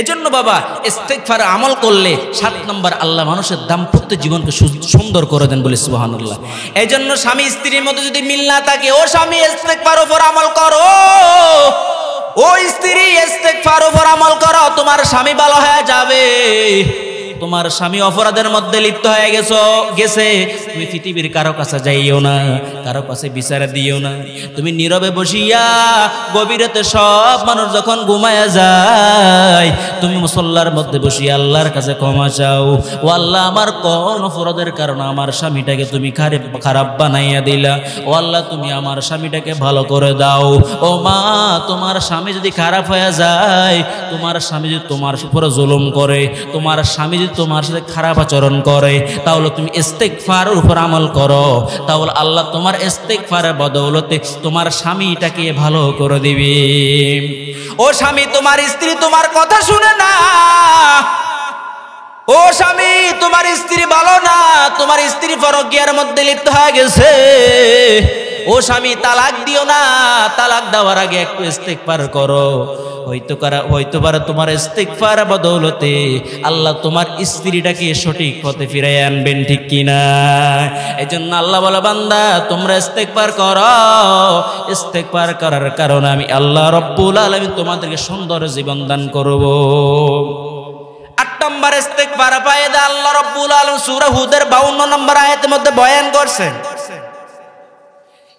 এজন্য বাবা, ইস্তিগফার আমল করলে 7 নম্বর আল্লাহ মানুষের দাম্পত্য জীবনকে সুন্দর করে দেন, বলে সুবহানাল্লাহ। এজন্য স্বামী স্ত্রীর মধ্যে যদি মিল না থাকে, ও স্বামী ইস্তিগফার উপর আমল করো, ও স্ত্রী ইস্তিগফার উপর আমল করো, তোমার স্বামী ভালো হয়ে যাবে। তোমার স্বামী অপরাধের মধ্যে লিপ্ত হয়ে গেছে, তুমি পৃথিবীর কারো কাছে যাইও না, কারো কাছে বিচার দিও না। তুমি নীরবে বসিয়া গভীরতে সব মানুষ যখন ঘুমায়া যায়, তুমি মুসল্লার মধ্যে বসিয়া আল্লাহর কাছে ক্ষমা চাও। ও আল্লাহ, আমার কোন অপরাধের কারণে আমার স্বামীটাকে তুমি খারাপ বানাইয়া দিলা, ও আল্লাহ তুমি আমার স্বামীটাকে ভালো করে দাও। ও মা, তোমার স্বামী যদি খারাপ হয়ে যায়, তোমার স্বামী যদি তোমার উপরে জুলুম করে, তোমার স্বামী যদি তোমার সাথে খারাপ আচরণ করে, তাহলে তুমি ইস্তিগফারের উপর আমল করো, তাহলে আল্লাহ তোমার ইস্তিগফারের বদৌলতে তোমার স্বামীটাকে ভালো করে দিবে। ও স্বামী, তোমার স্ত্রী তোমার কথা শুনে না, ও স্বামী তোমার স্ত্রী ভালো না, তোমার স্ত্রী পরকীয়ার মধ্যে লিপ্ত হয়ে গেছে, ও স্বামী তালাক দিও না, তালাক দেওয়ার আগে একটু ইস্তিগফার করো। হয়তো পারে তোমার ইস্তিগফার বদৌলতে আল্লাহ তোমার স্ত্রীটাকে সঠিক পথে ফিরিয়ে আনবেন, ঠিক কিনা? এজন্য আল্লাহ বলে, বান্দা তোমরা ইস্তিগফার করো, ইস্তিগফার করার কারণে আমি আল্লাহ রব্বুল আলামিন তোমাদেরকে সুন্দর জীবন দান করব। 8 নম্বর ইস্তিগফার ফায়দা আল্লাহ রব্বুল আলামিন সূরা হুদের 52 নম্বর আয়াতের মধ্যে বয়ান করছেন।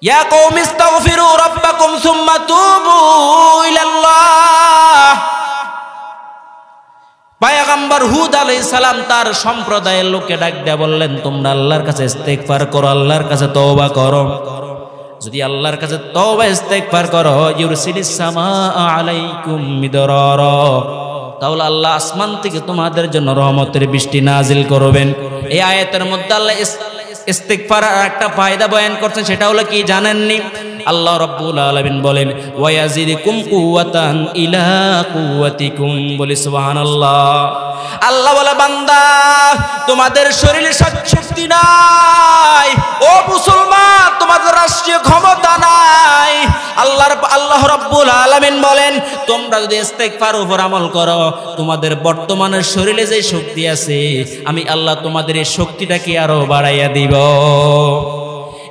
ইয়া কওমি ইস্তাগফিরু রাব্বাকুম সুম্মা তুবু ইলাল্লাহ। পয়গম্বর হুদ আলাইহিস সালাম তার সম্প্রদায়ের লোককে ডাক দিয়ে বললেন, তোমরা আল্লাহর কাছে ইস্তিগফার করো, আল্লাহর কাছে তওবা করো। যদি আল্লাহর কাছে তওবা ইস্তিগফার করো, ইউরসিলিস সামাআ আলাইকুম মিদরারা, তাহলে আল্লাহ আসমান থেকে তোমাদের জন্য রহমতের বৃষ্টি নাজিল করবেন। এই আয়াতের মধ্যে আল্লাহ ইস্তিগফার একটা ফায়দা বয়ান করছেন, সেটা হলো কি জানেননি? আল্লাহ রাব্বুল আলামিন বলেন, ওয়ায়াজিদুকুম কুওয়াতান ইলা কুওয়াতিকুম, বলি সুবহানাল্লাহ। আল্লাহ বলে, বান্দা তোমাদের শরীরে শক্তি নাই, ও মুসলমান তোমাদের রাষ্ট্রীয় ক্ষমতা নাই। আল্লাহ রাব্বুল আলামিন বলেন, তোমরা যদি ইস্তিগফার উপর আমল করো, তোমাদের বর্তমানের শরীরে যে শক্তি আছে, আমি আল্লাহ তোমাদের এই শক্তিটাকে আরো বাড়াইয়া দিব।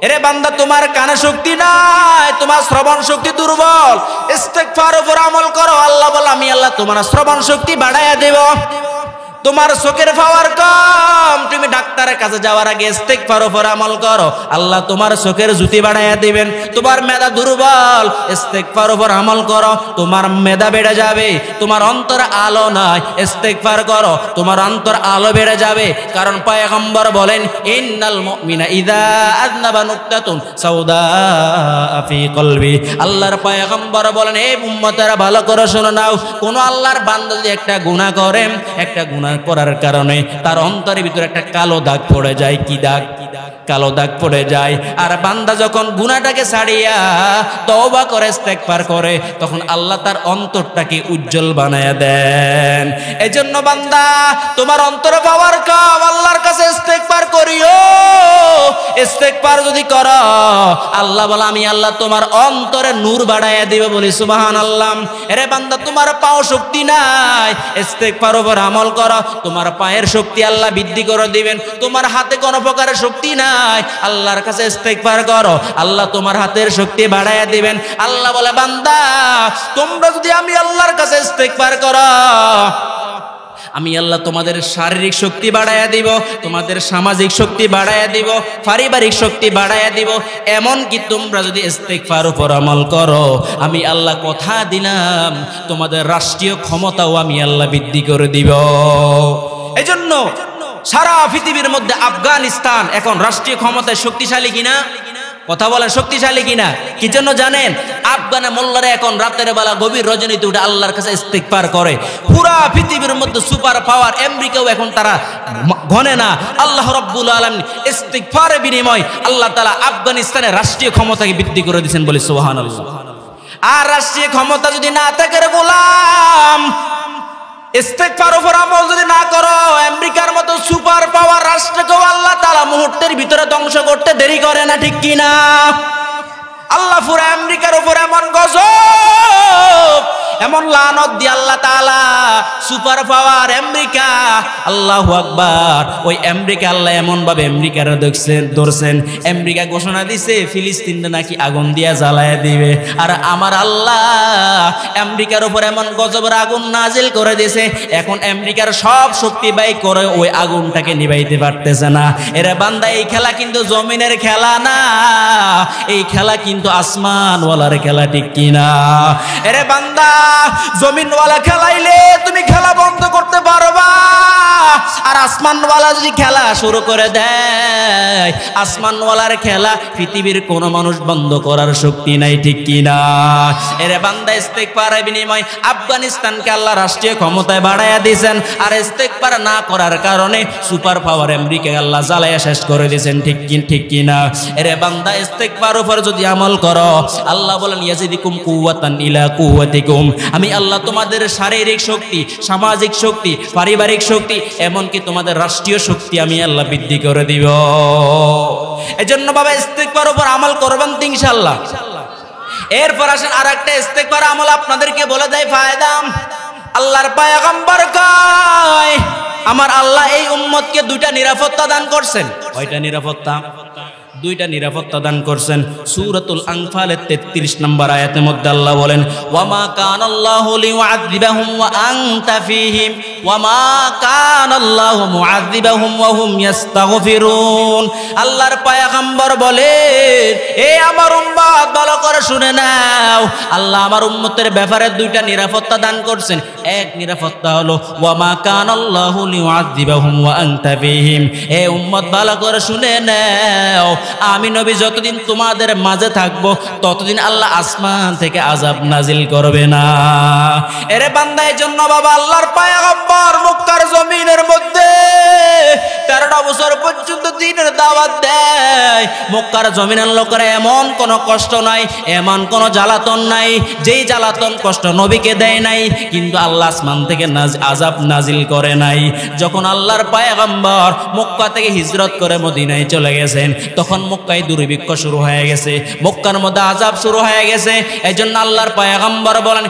এরে বান্দা, তোমার কানে শক্তি নাই, তোমার শ্রবণ শক্তি দুর্বল, ইস্তিগফার উপর আমল করো, আল্লাহ বলে আমি আল্লাহ তোমার শ্রবণ শক্তি বাড়াইয়া দেব। তোমার চোখের পাওয়ার কম, তুমি ডাক্তারের কাছে যাওয়ার আগে ইস্তিগফার উপর আমল করো, আল্লাহ তোমার চোখের জ্যোতি বাড়াইয়া দিবেন। তোমার মেধা দুর্বল, ইস্তিগফার উপর আমল করো, তোমার মেধা বেড়ে যাবে। তোমার অন্তর আলো নাই, ইস্তিগফার করো, তোমার অন্তর আলো বেড়ে যাবে। কারণ পয়গম্বর বলেন, ইন্নাল মুমিনা ইযা আযনাবা নুকতাতুন সাউদা ফি কলবি। আল্লাহর পয়গম্বর বলেন, এই উম্মতেরা ভালো করে শুনে নাও, কোন আল্লাহর বান্দা যদি একটা গুনাহ করে, একটা গুনাহ করার কারণে তার অন্তরের ভিতরে একটা কালো দাগ পড়ে যায়। কি দাগ? কালো দাগ পড়ে যায়। আর বান্দা যখন গুনাহটাকে ছাড়িয়া তওবা করে ইস্তেগফার করে তখন আল্লাহ তার অন্তরটাকে উজ্জ্বল বানায়া দেন। এজন্য বান্দা তোমার অন্তরে পাওয়ার কাম আল্লাহর কাছে ইস্তেগফার করিও। ইস্তেগফার যদি করো আল্লাহ বলে আমি আল্লাহ তোমার অন্তরে নূর বাড়াইয়া দিব। বলি সুবহানাল্লাহ। এরে বান্দা তোমার পাও শক্তি নাই, ইস্তেগফার উপর আমল করো, তোমার পায়ের শক্তি আল্লাহ বৃদ্ধি করে দিবেন। তোমার হাতে কোনো প্রকারের শক্তি নাই, আল্লাহর কাছে ইস্তেগফার করো, আল্লাহ তোমার হাতের শক্তি বাড়াইয়া দিবেন। আল্লাহ বলে বান্দা তোমরা যদি আমি আল্লাহর কাছে ইস্তেগফার করো আমি আল্লাহ তোমাদের শারীরিক শক্তি বাড়াইয়া দিব, তোমাদের সামাজিক শক্তি বাড়াইয়া দিব, পারিবারিক শক্তি বাড়াইয়া দিব। এমন কি তোমরা যদি ইস্তেগফার উপর আমল করো আমি আল্লাহ কথা দিলাম তোমাদের রাষ্ট্রীয় ক্ষমতাও আমি আল্লাহ বৃদ্ধি করে দিব। এজন্য সারা পৃথিবীর মধ্যে আফগানিস্তান এখন রাষ্ট্রীয় ক্ষমতায় শক্তিশালী কিনা? কথা বলেন, শক্তিশালী কিনা? কি জন্য জানেন? আফগানে মোল্লারা এখন রাতের বেলা গভীর রজনীতে উঠে আল্লাহর কাছে ইস্তেগফার করে। পুরা পৃথিবীর মধ্যে সুপার পাওয়ার আমেরিকাও এখন তারা গনে না। আল্লাহ রাব্বুল আলামিন ইস্তেগফারের বিনিময় আল্লাহ তাআলা আফগানিস্তানের রাষ্ট্রীয় ক্ষমতাকে বৃদ্ধি করে দিয়েছেন। বলি সুবহানাল্লাহ। আর রাষ্ট্রীয় ক্ষমতা যদি না থাকে রে গোলাম, ইস্তেগফার উপর আমল যদি না করো আমেরিকার মতো সুপার পাওয়ার রাষ্ট্রকেও আল্লাহ তাআলা মুহূর্তের ভিতরে ধ্বংস করতে দেরি করে না, ঠিক কি না? আল্লাহ পুরো আমেরিকার উপর এমন গজব এমন লানত দিয়ে আল্লাহ তাআলা সুপার পাওয়ার আমেরিকা, আল্লাহু আকবার, ওই আমেরিকা আল্লাহ এমন ভাবে আমেরিকার ধরছেন। আমেরিকা ঘোষণা দিছে ফিলিস্তিনটা নাকি আগুন দিয়া জ্বালায়া দিবে। আর আমার আল্লাহ আমেরিকার উপর এমন গজবের আগুন নাজিল করে দিয়েছে এখন আমেরিকার সব শক্তি ব্যয় করে ওই আগুনটাকে নিভাইতে পারতেছে না। এরা বান্দা এই খেলা কিন্তু জমিনের খেলা না, এই খেলা কিন্তু আসমানওয়ালার খেলা, ঠিক কিনা? এরে বান্দা জমিনওয়ালা খেলাইলে তুমি খেলা বন্ধ করতে পারবা, আর আসমানওয়ালা যদি খেলা শুরু করে দেয় আসমানওয়ালার খেলা পৃথিবীর কোনো মানুষ বন্ধ করার শক্তি নাই, ঠিক কিনা? এরে বান্দা ইস্তেগফারের বিনিময় আফগানিস্তানকে আল্লাহ রাষ্ট্রীয় ক্ষমতায় বাড়াইয়া দিয়েছেন। আর ইস্তেগফার না করার কারণে সুপার পাওয়ার আমেরিকা আল্লাহ জ্বালাইয়া শেষ করে দিয়েছেন, ঠিক কিনা? এরে বান্দা ইস্তেগফার উপর যদি আমল করো আল্লাহ বলেন ইয়াজিদুকুম কুওয়াতান ইলা কুওয়াতিকুম, আমি আল্লাহ তোমাদের শারীরিক শক্তি, সামাজিক শক্তি, পারিবারিক শক্তি, এমনকি তোমাদের রাষ্ট্রীয় শক্তি আমি আল্লাহ বৃদ্ধি করে দিব। এজন্য বাবা ইস্তেগফার উপর আমল করবেন তো ইনশাআল্লাহ। এরপর আসেন আরেকটা ইস্তেগফার আমল আপনাদেরকে বলে দেয় ফায়দা। আল্লাহর পয়গম্বর কয় আমার আল্লাহ এই উম্মতকে দুইটা নিরাপত্তা দান করছেন। কয়টা নিরাপত্তা? দুইটা নিরাপত্তা দান করছেন। সূরাতুল আনফালের 33 নম্বর আয়াতের মধ্যে আল্লাহ বলেন ওয়ামা কানাল্লাহু লিউআযিবাহুম ওয়া আনতা ফীহিম ওয়ামা কানাল্লাহু মুআযিবাহুম ওয়া হুম ইস্তাগফিরুন। আল্লাহর পয়গম্বর বলেন এ আমার উম্মত ভালো করে শুনে নাও, আল্লাহ আমার উম্মতের ব্যাপারে দুইটা নিরাপত্তা দান করছেন। এক নিরাপত্তা হলো ওয়ামা কানাল্লাহু লিউআযিবাহুম ওয়া আনতা ফীহিম। এ উম্মত ভালো করে শুনে নাও, আমি নবী যতদিন তোমাদের মাঝে থাকবো ততদিন আল্লাহ আসমান থেকে আযাব নাজিল করবে না। এরে বান্দা এজন্য বাবা আল্লাহর পয়গম্বর মক্কার জমিনের মধ্যে 13টা বছর পর্যন্ত দ্বীনের দাওয়াত দেয়। মক্কার জমিনের লোকেরা এমন কোনো কষ্ট নাই, এমন কোনো জ্বালাতন নাই যেই জ্বালাতন কষ্ট নবীকে দেয় নাই, কিন্তু আল্লাহ আসমান থেকে আযাব নাজিল করে নাই। যখন আল্লাহর পয়গম্বর মক্কা থেকে হিজরত করে মদিনায় চলে গেছেন তখন মক্কায় দুর্ভিক্ষ শুরু হয়ে গেছে, মক্কার মধ্যে আযাব শুরু হয়ে গেছে। এজন্য আল্লাহর পয়গম্বর বলেন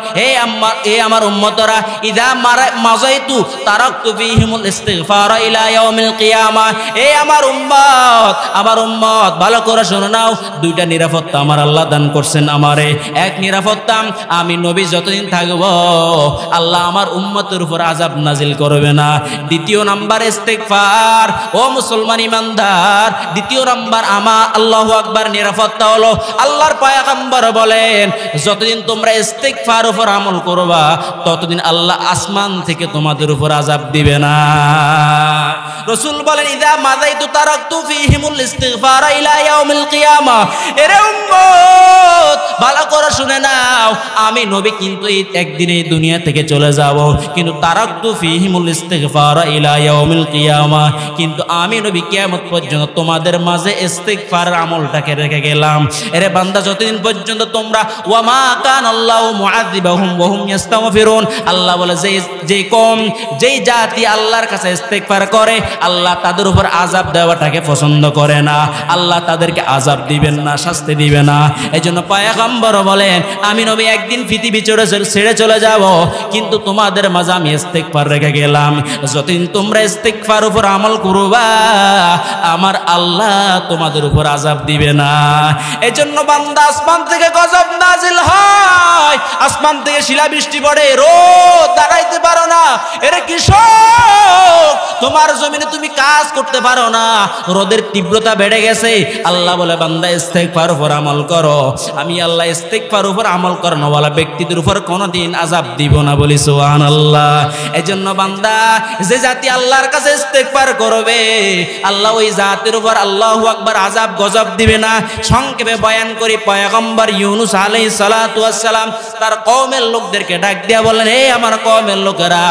হে আমার উম্মতরা ইযা মাযাইতু তারাকতু ফীহিমুল ইস্তিগফার ইলা ইয়াউমিল কিয়ামা। হে আমার উম্মত ভালো করে শুনে নাও, দুইটা নিরাপত্তা আমার আল্লাহ দান করছেন আমারে। এক নিরাপত্তা আমি নবী যতদিন থাকব আল্লাহ আমার উম্মতের উপর আযাব নাজিল করবে না। দ্বিতীয় নাম্বার ইস্তিগফার। ও মুসলমান ইমানদার, দ্বিতীয় নাম্বার আমার আল্লাহু আকবার নিরাপত্তা হলো আল্লাহর পয়গম্বর বলেন যতদিন তোমরা ইস্তিগফার উপর আমল করবা ততদিন আল্লাহ আসমান থেকে তোমাদের উপর আযাব দিবে না। রাসূল বলেন ইযা মাযাইতু তারাকতু ফীহিমুল ইস্তিগফার ইলা ইয়াউমিল কিয়ামা। এরে উম্মত ভালো করে শুনে নাও, আমি নবী কিন্তু এই একদিনে এই দুনিয়া থেকে চলে যাব, কিন্তু তারাকতু ফীহিমুল ইস্তিগফার ইলা ইয়াউমিল কিয়ামা, কিন্তু আমি নবী কিয়ামত পর্যন্ত তোমাদের মাঝে ইস্তিগফারের আমলটাকে রেখে গেলাম। এরে বান্দা, যতদিন পর্যন্ত তোমরা ওয়া মা কানাল্লাহু মুআযিবাহুম ওয়া হুম ইস্তাগফিরুন, আল্লাহ বলে যে কম যেই জাতি আল্লাহর কাছে ইস্তিগফার করে আল্লাহ তাদের উপর আযাব দেওয়াটাকে পছন্দ করে না, আল্লাহ তাদেরকে আযাব দিবেন না, শাস্তি দিবে না। এজন্য পয়গম্বর বলেন আমি নবী একদিন পৃথিবী ছেড়ে চলে যাব, কিন্তু তোমাদের মাঝে আমি ইস্তিগফার রেখে গেলাম। যতদিন তোমরা ইস্তিগফার উপর আমল করবা আমার আল্লাহ তোমাদের উপর আযাব দিবে না। এজন্য বান্দা, আসমান থেকে গজব নাজিল হয়, আসমান থেকে শিলাবৃষ্টি পড়ে, রোদ দাঁড়াইতে পারো না, এরে কৃষক তোমার জমিনে তুমি কাজ করতে পারো না, রোদের তীব্রতা বেড়ে গেছে, আল্লাহ বলে বান্দা ইস্তিগফার উপর আমল করো, আমি আল্লাহ ইস্তিগফার উপর আমল করানো ওয়ালা ব্যক্তিদের উপর কোনোদিন আযাব দিব না, বলি সুবহানাল্লাহ। এজন্য বান্দা, যে জাতি আল্লাহর কাছে ইস্তিগফার করবে আল্লাহ ওই জাতির উপর আল্লাহু আকবার আযাব গজব দিবে না। সংক্ষেপে বয়ান করি, পয়গম্বর ইউনূস আলাইহিস সালাতু ওয়াস সালাম তার কওমের লোকদেরকে ডাক দিয়া বলেন, হে আমার কওমের লোকেরা,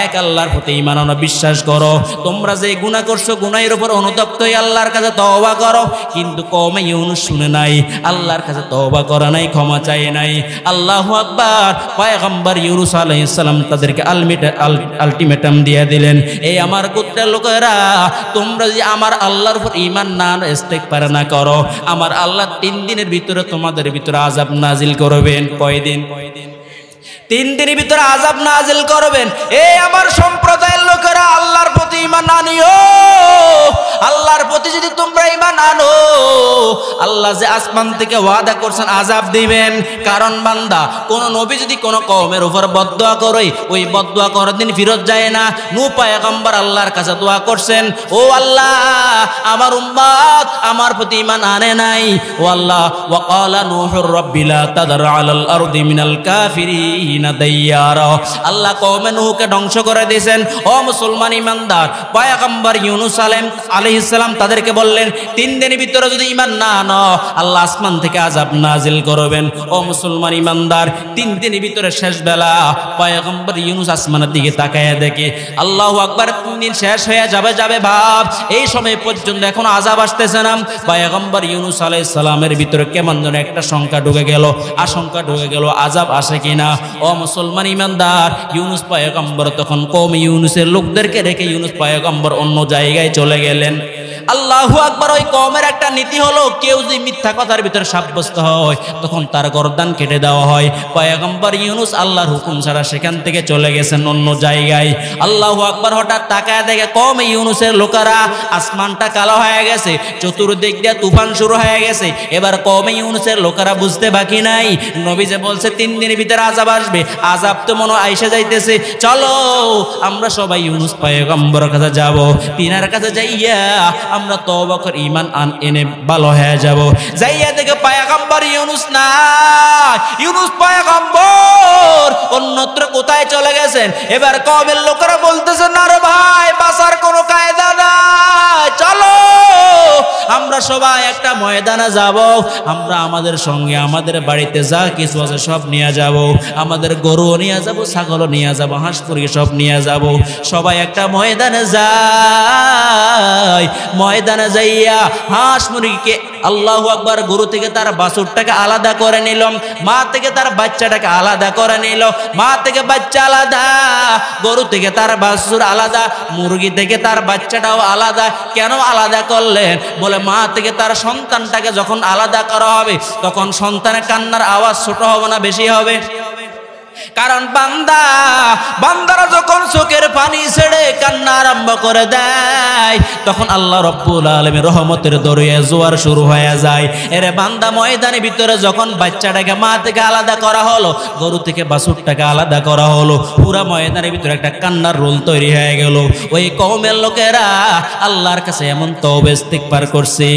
এক আল্লাহর প্রতি ঈমান আনো, বিশ্বাস করো, তোমরা যে গুনাহ করছো গুনাহের উপর অনুতপ্ত হয়ে আল্লাহর কাছে তওবা করো। কিন্তু কওমে ইউনূস শুনে নাই, আল্লাহর কাছে তওবা করে নাই, ক্ষমা চায় নাই। আল্লাহু আকবার। পয়গম্বর ইউনূস আলাইহিস সালাম তাদেরকে আলটিমেটাম দিয়ে দিলেন, এই আমার গোত্রের লোকেরা, তোমরা যদি আমার আল্লাহর উপর ঈমান না আনো, ইস্তিগফার না করো, আমার আল্লাহ 3 দিনের ভিতরে তোমাদের ভিতরে আযাব নাজিল করবেন। কয়দিন? 3 দিনের ভিতরে আযাব নাজিল করবেন। এই আমার সম্প্রদায়ের লোকেরা, আল্লাহর প্রতি ঈমান আনিও। আল্লাহর প্রতি যদি তোমরা ঈমান আনো, আল্লাহ যে আসমান থেকে ওয়াদা করছেন আযাব দিবেন। কারণ বান্দা, কোন নবী যদি কোন কওমের উপর বদদুয়া করে, ওই বদদুয়া কোনদিন ফেরত যায় না। নূহ পয়গম্বর আল্লাহর কাছে দোয়া করছেন, ও আল্লাহ, আমার উম্মত আমার প্রতি ঈমান আনে নাই, ও আল্লাহ, ওয়া ক্বালা নূহুর রাব্বি লা তাদার আলাল আরদি মিনাল কাফিরিনা দাইয়ারা, আল্লাহ কওমে নূহকে ধ্বংস করে দিয়েছেন। ও মুসলমান ইমানদার, পয়গম্বর ইউনূস আলাইহিস সালাম তাদেরকে বললেন, 3 দিনের ভিতরে যদি ঈমান না আনো, আল্লাহ আসমান থেকে আযাব নাজিল করবেন। ও মুসলমান ইমানদার, 3 দিনের ভিতরে শেষ বেলা পয়গম্বর ইউনূস আসমানের দিকে তাকায়া দেখে, আল্লাহু আকবার, 3 দিন শেষ হয়ে যাবে ভাব, এই সময় পর্যন্ত এখন আযাব আসতেছে না। পয়গম্বর ইউনূস আলাইহিস সালামের ভিতরে কেমন যেন একটা শঙ্কা ঢুকে গেল, আশঙ্কা ঢুকে গেল, আযাব আসে কিনা। ও মুসলমান ইমানদার, ইউনূস পয়গম্বর তখন কওম ইউনূসের লোকদেরকে রেখে ইউনূস পয়গম্বর অন্য জায়গায় চলে গেলেন। আল্লাহু আকবার। ওই কওমের একটা নীতি হলো, কেউ যদি মিথ্যা কথার ভিতরে সাব্যস্ত হয় তখন তার গর্দান কেটে দেওয়া হয়। পয়গম্বর ইউনূস আল্লাহর হুকুম ছাড়া সেখান থেকে চলে গেছেন অন্য জায়গায়। আল্লাহু আকবার। হঠাৎ তাকায় দেখে কওম ইউনূসের লোকেরা, আসমানটা কালো হয়ে গেছে, চতুর্দিক দিয়ে তুফান শুরু হয়ে গেছে। এবার কওম ইউনূসের লোকেরা বুঝতে বাকি নাই, নবী যে বলছে 3 দিনের ভিতরে আযাব আসবে, আযাব তো মনে আইসা যাইতেছে, চলো আমরা সবাই ইউনূস পয়গম্বরের কাছে যাব, তিনার কাছে যাইয়া আমরা তওবা করে ঈমান এনে ভালো হয়ে যাব। যাইয়া দেখে পয়গম্বর ইউনূস না, ইউনূস পয়গম্বর অন্যত্র কোথায় চলে গেছেন। এবার কওমের লোকেরা বলতেছে, না রে ভাই, বাঁচার কোনো কায়দা নাই, চলো আমরা সবাই একটা ময়দানে যাব, আমরা আমাদের সঙ্গে আমাদের বাড়িতে যা কিছু আছে সব নিয়ে যাব, আমাদের গরুও নিয়ে যাব, ছাগলও নিয়ে যাব, হাঁস মুরগি সব নিয়ে যাব, সবাই একটা ময়দানে যাই। ময়দানে যাইয়া হাঁস মুরগিকে, আল্লাহু আকবার, গরু থেকে তার বাছুরটাকে আলাদা করে নিল, মা থেকে তার বাচ্চাটাকে আলাদা করে নিল, মা থেকে বাচ্চা আলাদা, গরু থেকে তার বাছুর আলাদা, মুরগি থেকে তার বাচ্চাটাও আলাদা। কেন আলাদা করলেন? বলে মা থেকে তার সন্তানটাকে যখন আলাদা করা হবে তখন সন্তানের কান্নার আওয়াজ ছোট হবে না বেশি হবে? কারণ বান্দারা যখন চোখের পানি ছেড়ে কান্না আরম্ভ করে দেয় তখন আল্লাহ রাব্বুল আলামিন রহমতের দরিয়া জোয়ার শুরু হয়ে যায়। এরে বান্দা, ময়দানের ভিতরে যখন বাচ্চাটাকে মা থেকে আলাদা করা হলো, গরু থেকে বাছুরটাকে আলাদা করা হলো, পুরা ময়দানের ভিতরে একটা কান্নার রোল তৈরি হয়ে গেল। ওই কওমের লোকেরা আল্লাহর কাছে এমন তওবা ইস্তিগফার করছে,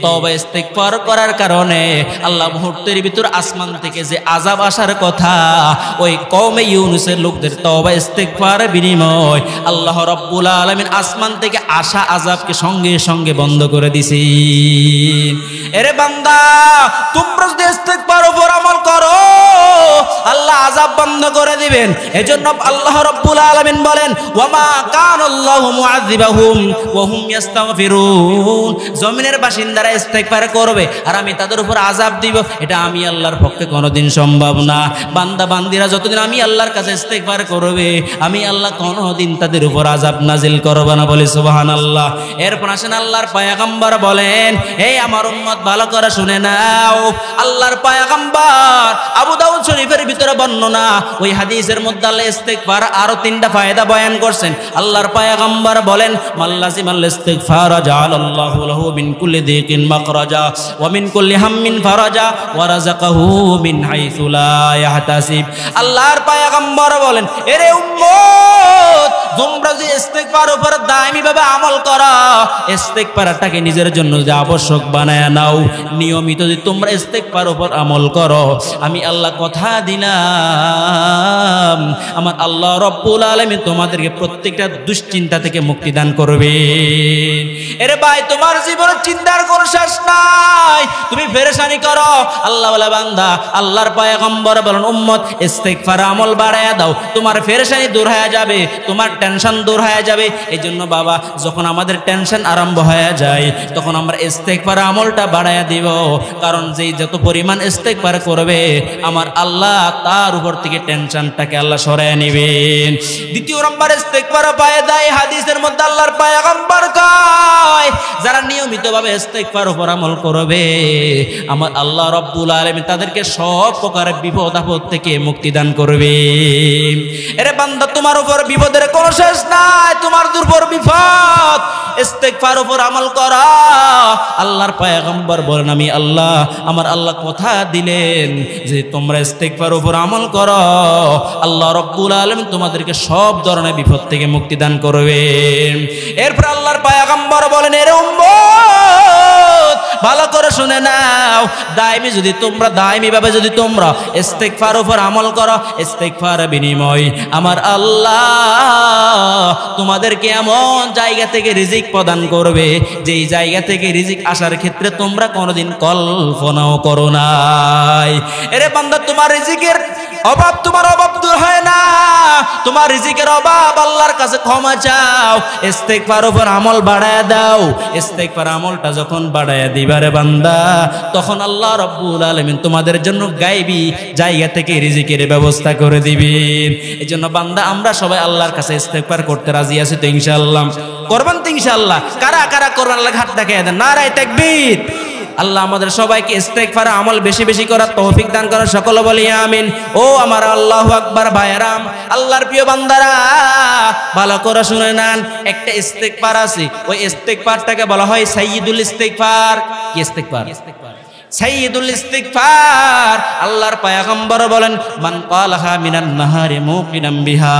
তওবা ইস্তিগফার করার কারণে আল্লাহ মুহূর্তের ভিতর আসমান থেকে যে আযাব আসার কথা, ওই কওমে ইউনূসের লোকদের তওবা ইস্তেগফারের বিনিময় আল্লাহ রাব্বুল আলামিন আসমান থেকে আসা আযাবকে সঙ্গে সঙ্গে বন্ধ করে দিয়েছেন। এরে বান্দা, তোমরা যদি ইস্তেগফার উপর আমল করো আল্লাহ আযাব বন্ধ করে দিবেন। এজন্য আল্লাহ রাব্বুল আলামিন বলেন, ওয়ামা কানাল্লাহু মুআযিবাহুম ওয়া হুম ইস্তাগফিরুন। জমিনের বাসিন্দারা ইস্তেগফার করবে আর আমি তাদের উপর আযাব দিব, এটা আমি আল্লাহর পক্ষে কোনোদিন সম্ভব না। বান্দা বান্দিরা যতদিন আমি আল্লাহর কাছে ইস্তেগফার করবে আমি আল্লাহ কোনোদিন তাদের উপর আযাব নাজিল করব না। বলে সুবহানাল্লাহ। এরপর আসেন আল্লাহর পয়গম্বর বলেন, এই আমার উম্মত ভালো করে শুনে নাও, আল্লাহর পয়গম্বর আবু দাউদ শরীফের ভিতরে বর্ণনা, ওই হাদিসের মধ্যে আল্লাহ ইস্তেগফার আরো 3টা ফায়দা বয়ান করছেন। আল্লাহর পয়গম্বর বলেন, মাল্লাজিমাল ইস্তিগফার জাআলাল্লাহু লাহু মিন কুল্লি দিকিন মাখরাজা ওয়া মিন কুল্লি হাম্মিন ফারাজা ওয়া রাযাকাহু মিন হাইসু লা ইয়াহতাসিব। আল্লাহর পয়গম্বর বলেন, এরে উম্মত, তোমরা যে ইস্তেগফার উপর দায়মি ভাবে আমল করো, ইস্তেগফারটাকে নিজের জন্য যে আবশ্যক বানায় নাও, নিয়মিত যদি তোমরা ইস্তেগফার উপর আমল করো, আমি আল্লাহ কথা দিলাম আমার আল্লাহ রাব্বুল আলামিন তোমাদেরকে প্রত্যেকটা দুশ্চিন্তা থেকে মুক্তি দান করবে। এরে ভাই, তোমার জীবনে চিন্তার কোনো শেষ নাই, তুমি পেরেশানি করো, আল্লাহ বলে বান্দা, আল্লাহর পয়গম্বর বলেন, উম্মত ইস্তেগফার আমল বাড়ায়া দাও, তোমার পেরেশানি দূর হয়ে যাবে, তোমার টেনশন দূর হয়ে যাবে। এই জন্য বাবা, যখন আমাদের টেনশন আরম্ভ হয়ে যায় তখন আমরা ইস্তেগফার আমলটা বাড়ায়া দিব, কারণ যেই যত পরিমাণ ইস্তেগফার করবে আমার আল্লাহ তার উপর থেকে টেনশনটাকে আল্লাহ সরায় নেবেন। দ্বিতীয় নম্বর ইস্তেগফার পায় দেয় হাদিসের মধ্যে আল্লাহর পয়গম্বর কয়, যারা নিয়মিতভাবে ইস্তেগফার উপর আমল করবে আমার আল্লাহ রাব্বুল আলামিন তাদেরকে সব প্রকারের বিপদ আপদ থেকে মুক্তি দান করবে। এরে বান্দা, তোমার উপর বিপদের কোনো শেষ নাই, তোমার দুর্বল বিপদ, ইস্তেগফার উপর আমল করা। আল্লাহর পয়গম্বর বলেন, আমি আল্লাহ, আমার আল্লাহ কথা দিলেন যে তোমরা ইস্তেগফার উপর আমল করো, আল্লাহ রাব্বুল আলামিন তোমাদেরকে সব ধরনের বিপদ থেকে মুক্তি দান করবেন। এরপর আল্লাহর পয়গম্বর বলেন, এরে উম্মত, ভালো করে শুনে নাও, দায়মি ভাবে যদি তোমরা ইস্তেগফার উপর আমল করো, ইস্তেগফার বিনিময় আমার আল্লাহ তোমাদেরকে এমন জায়গা থেকে রিজিক প্রদান করবে যেই জায়গা থেকে রিজিক আসার ক্ষেত্রে তোমরা কোনোদিন কল্পনাও করো নাই। এরে বান্দা, তোমার রিজিকের অভাব, তোমার অভাব দূর হয় না, তোমার রিজিকের অভাব, আল্লাহর কাছে ক্ষমা চাও, ইস্তেগফার উপর আমল বাড়ায়া দাও। ইস্তেগফার আমলটা যখন বাড়ায়া দিবারে বান্দা, তখন আল্লাহ রাব্বুল আলামিন তোমাদের জন্য গায়বী জায়গা থেকে রিজিকের ব্যবস্থা করে দিবেন। এজন্য বান্দা, আমরা সবাই আল্লাহর কাছে ইস্তেগফার করতে রাজি আছি তো ইনশাআল্লাহ? করবেন তো ইনশাআল্লাহ? কারা কারা করবেন আল্লাহ হাত দেখায় দেন, নারায়ে তাকবীর। আল্লাহ আমাদের সবাইকে ইস্তেগফার আমল বেশি বেশি করার তৌফিক দান করেন, সকলে বলি আমিন। ও আমার আল্লাহু আকবার ভাইরাম, আল্লাহর প্রিয় বান্দারা, ভালো করে শুনে নেন, একটা ইস্তেগফার আছে, ওই ইস্তেগফারটাকে বলা হয় সাইয়্যিদুল ইস্তেগফার। কি ইস্তেগফার? সাইয়্যিদুল ইস্তেগফার। আল্লাহর পয়গম্বর বলেন, মান ক্বালাহা মিনান নাহারি মুকিনাম বিহা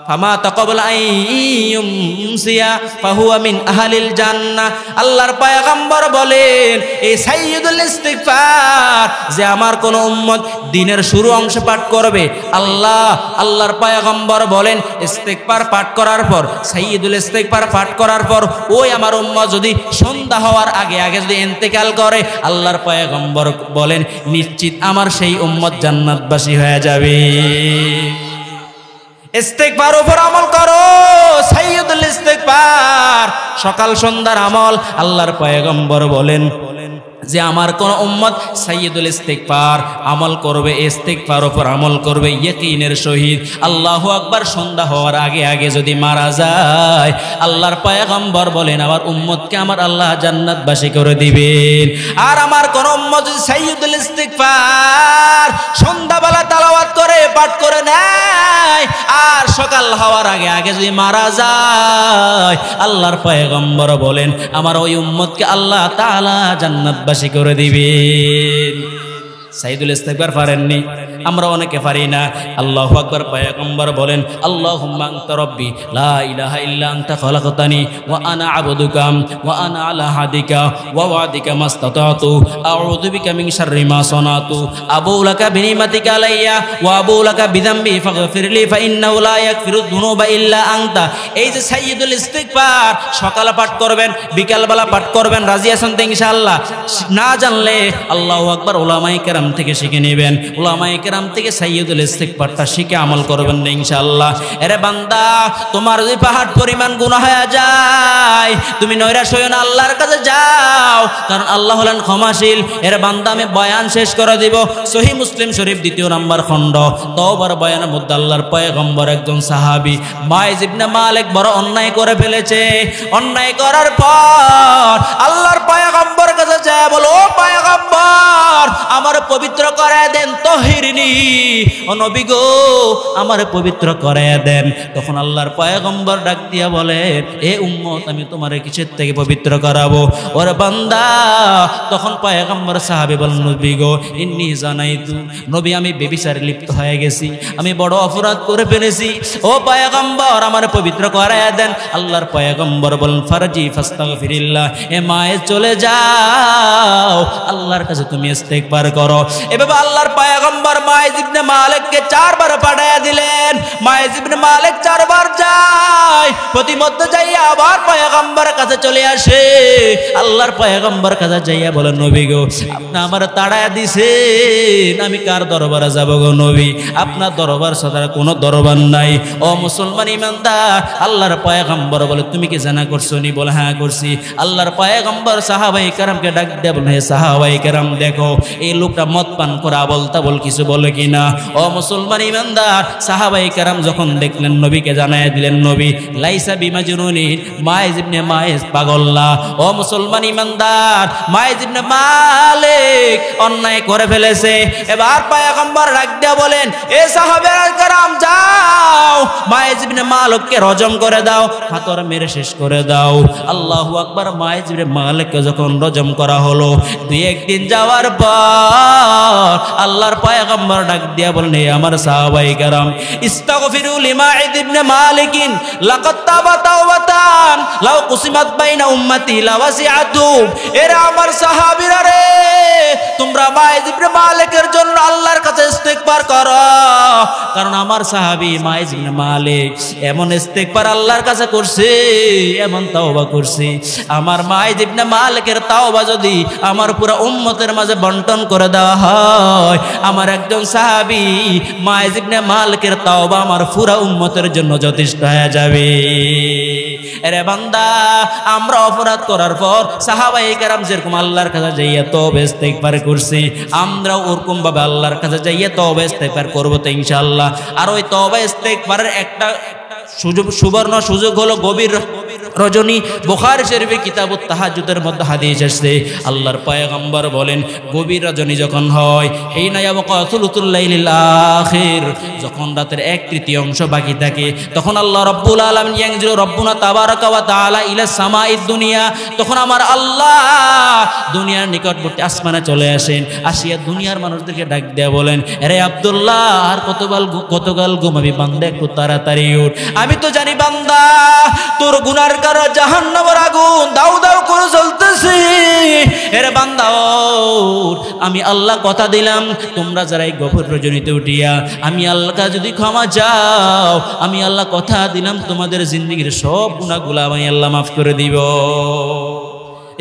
ফামা তাকাবলা আইয়ুমসিয়া ফাহুয়া মিন আহলিল জান্নাহ। আল্লাহর পয়গম্বর বলেন, এই সাইয়্যিদুল ইস্তিগফার যে আমার কোন উম্মত দিনের শুরু অংশ পাঠ করবে, আল্লাহর পয়গম্বর বলেন ইস্তিগফার পাঠ করার পর, সাইয়্যিদুল ইস্তিগফার পাঠ করার পর ওই আমার উম্মত যদি সন্ধ্যা হওয়ার আগে আগে যদি ইন্তেকাল করে, আল্লাহর পয়গম্বর বলেন নিশ্চিত আমার সেই উম্মত জান্নাতবাসী হয়ে যাবে। ইস্তেগফার উপর আমল করো, সাইয়্যিদুল ইস্তিগফার সকাল সন্ধ্যার আমল। আল্লাহর পয়গম্বর বলেন যে আমার কোন উম্মত সাইয়্যিদুল ইস্তিগফার আমল করবে, ইস্তিগফার উপর আমল করবে ইয়াকিনের সহিত, আল্লাহু আকবার, সন্ধ্যা হওয়ার আগে আগে যদি মারা যায়, আল্লাহর পয়গম্বর বলেন আমার উম্মতকে আমার আল্লাহ জান্নাতবাসী করে দিবেন। আর আমার কোন উম্মত যদি সাইয়্যিদুল ইস্তিগফার সন্ধ্যাবেলা তেলাওয়াত করে পাঠ করে নেয় আর সকাল হওয়ার আগে আগে যদি মারা যায়, আল্লাহর পয়গম্বর বলেন আমার ওই উম্মতকে আল্লাহ তাআলা জান্নাতবাসী করে দিবেন। সাইয়্যিদুল ইস্তিগফার পারেননি? আমরা অনেকে পারি না। আল্লাহু আকবার। পয়গম্বর বলেন আল্লাহুম্মা আনতা রাব্বি লা ইলাহা ইল্লা আনতা খালাকতানি ওয়া আনা আবদুকা ওয়া আনা আলা হাদিকা ওয়া ওয়াদিকা মাস্তাতাতু আউযু বিকা মিন শাররি মা সানাতু আবু লাকা বিনিমাতিকা আলাইয়া ওয়া আবু লাকা বিযামবি ফাগফিরলি ফা ইন্নাহু লা ইয়াগফিরুদ দুনুবা ইল্লা আনতা। এই যে সাইয়্যিদুল ইস্তিগফার সকালে পাঠ করবেন, বিকালবেলা পাঠ করবেন, রাজি আছেন তো ইনশাআল্লাহ? না জানলে আল্লাহু আকবার উলামায়ে কেরাম থেকে শিখে নেবেন। উলামায়ে কেরাম থেকে সাইয়্যিদুল ইস্তিগফারটা শিখে আমল করবেন না ইনশাআল্লাহ। এরে বান্দা, তোমার যদি পাহাড় পরিমাণ গুনাহ হয়ে যায়, তুমি নৈরাশ হইও না, আল্লাহর কাছে যাও, কারণ আল্লাহ হলেন ক্ষমাশীল। এরে বান্দা, আমি বয়ান শেষ করে দিব। সহিহ মুসলিম শরীফ 2 নম্বর খণ্ড তওবার বয়ানের মধ্যে আল্লাহর পয়গম্বর একজন সাহাবী মাইজ ইবনে মালিক বড় অন্যায় করে ফেলেছে। অন্যায় করার পর আল্লাহর পয়গম্বর কাছে যায়, বলো ও পয়গম্বর, আমার পবিত্র করে দেন, তহিরনি, ও নবী গো আমার পবিত্র করে দেন। তখন আল্লাহর পয়গম্বর ডাক দিয়া বলে, এ উম্মত, আমি তোমারে কিসের থেকে পবিত্র করাবো? ওরে বান্দা, তখন পয়গম্বর সাহাবী বলেন, নবী গো ইন্নী জানাইতু, নবী আমি ব্যভিচারে লিপ্ত হয়ে গেছি, আমি বড় অপরাধ করে ফেলেছি, ও পয়গম্বর আমার পবিত্র করায়া দেন। আল্লাহর পয়গম্বর বলেন, ফারজি ফাস্তাগফিরিল্লাহ, এ মায়ে চলে যাও, আল্লাহর কাছে তুমি ইস্তিগফার করো। এভাবে আল্লাহর পয়গম্বর মাইজ ইবনে মালিককে 4 বার পাঠায়া দিলেন। মাইজ ইবনে মালিক 4 বার যায়, প্রতিমধ্যে যাইয়া আবার পয়গম্বরের কাছে চলে আসে। আল্লাহর পয়গম্বর কাছে যাইয়া বলেন, নবী গো আপনি আমার তাড়ায়া দিছেন, আমি কার দরবারে যাব গো নবী? আপনার দরবার ছাড়া কোনো দরবার নাই। ও মুসলমান ইমানদার, আল্লাহর পয়গম্বর বলে, তুমি কি জানা করছো নি? বলে হ্যাঁ করছি। আল্লাহর পয়গম্বর সাহাবায়ে কেরামকে ডাক দিয়ে বলে, হে সাহাবায়ে কেরাম, দেখো এই লোকটা মদ পান করে আবল তাবল কিছু বলে কিনা। ও মুসলমান ইমানদার, সাহাবায়ে কেরাম যখন দেখলেন, নবীকে জানায় দিলেন, নবী লাইসা বিমাজনুনিন, মাইজ ইবনে মাইজ পাগল না। ও মুসলমান ইমানদার, মাইজ ইবনে মালিক অন্যায় করে ফেলেছে। এবার পয়গম্বর ডাক দিয়ে বলেন, এ সাহাবায়ে কেরাম, যাও মাইজ ইবনে মালিককে রজম করে দাও, হাতর মেরে শেষ করে দাও। আল্লাহু আকবার। মাইজ ইবনে মালিককে যখন রজম করা হলো, 2-1 দিন যাওয়ার পর আল্লাহর পয়গম্বর ডাক দিয়া বলেন, হে আমার সাহাবায়ে কেরাম, ইস্তাগফিরু লিমাইজ ইবনে মালিকিন লাকাদ তাবা তাওবাতান লাউ কুসিমাত বাইনা উম্মতি লাওয়াসিআতু। এরা আমার সাহাবীরা রে, তোমরা মাইজ ইবনে মালিকের জন্য আল্লাহর কাছে ইস্তিগফার করো, কারণ আমার সাহাবী মাইজ ইবনে মালিক এমন ইস্তিগফার আল্লাহর কাছে করছে, এমন তাওবা করছে, আমার মাইজ ইবনে মালিকের তাওবা যদি আমার পুরো উম্মতের মাঝে বন্টন করে দেওয়া হয়, আমার একজন সাহাবী মাইজ ইবনে মালিকের তাওবা আমার পুরো উম্মতের জন্য যথেষ্ট হয়ে যাবে। এরে বান্দা, আমরা অপরাধ করার পর সাহাবায়ে কেরাম যেরকম আল্লাহর কাছে যাইয়া তওবা ইস্তিগফার করছি, আমরাও ওরকম ভাবে আল্লাহর কাছে যাইয়া তওবা ইস্তিগফার করব তো ইনশাআল্লাহ। আর ওই তওবা ইস্তিগফারের একটা সুবর্ণ সুযোগ হলো গভীর রজনী। বুখারী শরীফে কিতাবুত তাহাজ্জুদের মধ্যে হাদিস আসছে, আল্লাহর পয়গম্বর বলেন, গভীর রজনী যখন হয়, হিনা ইয়াবকা সুলুতুল লাইলিল আখির, যখন রাতের 1/3 বাকি থাকে, তখন আল্লাহ রাব্বুল আলামিন ইয়ানজিলু রাব্বুনা তাবারাকা ওয়া তাআলা ইলা সামাঈদ দুনিয়া, তখন আমার আল্লাহ দুনিয়ার নিকটবর্তী আসমানে চলে আসেন। আসিয়া দুনিয়ার মানুষদেরকে ডাক দেয়া বলেন, আরে আব্দুল্লাহ, আর কতকাল ঘুমাবি বান্দা, একটু তাড়াতাড়ি উঠ, আমি তো জানি বান্দা তোর গুনার কারণে জাহান্নামের আগুন দাউ দাউ করে জ্বলতেছে। এরে বান্দা ওঠ, আমি আল্লাহ কথা দিলাম, তোমরা যারা এই গভীর রজনীতে উঠিয়া আমি আল্লাহকে যদি ক্ষমা চাও, আমি আল্লাহ কথা দিলাম তোমাদের জিন্দেগীর সব গুনাহগুলো আমি আল্লাহ মাফ করে দিব।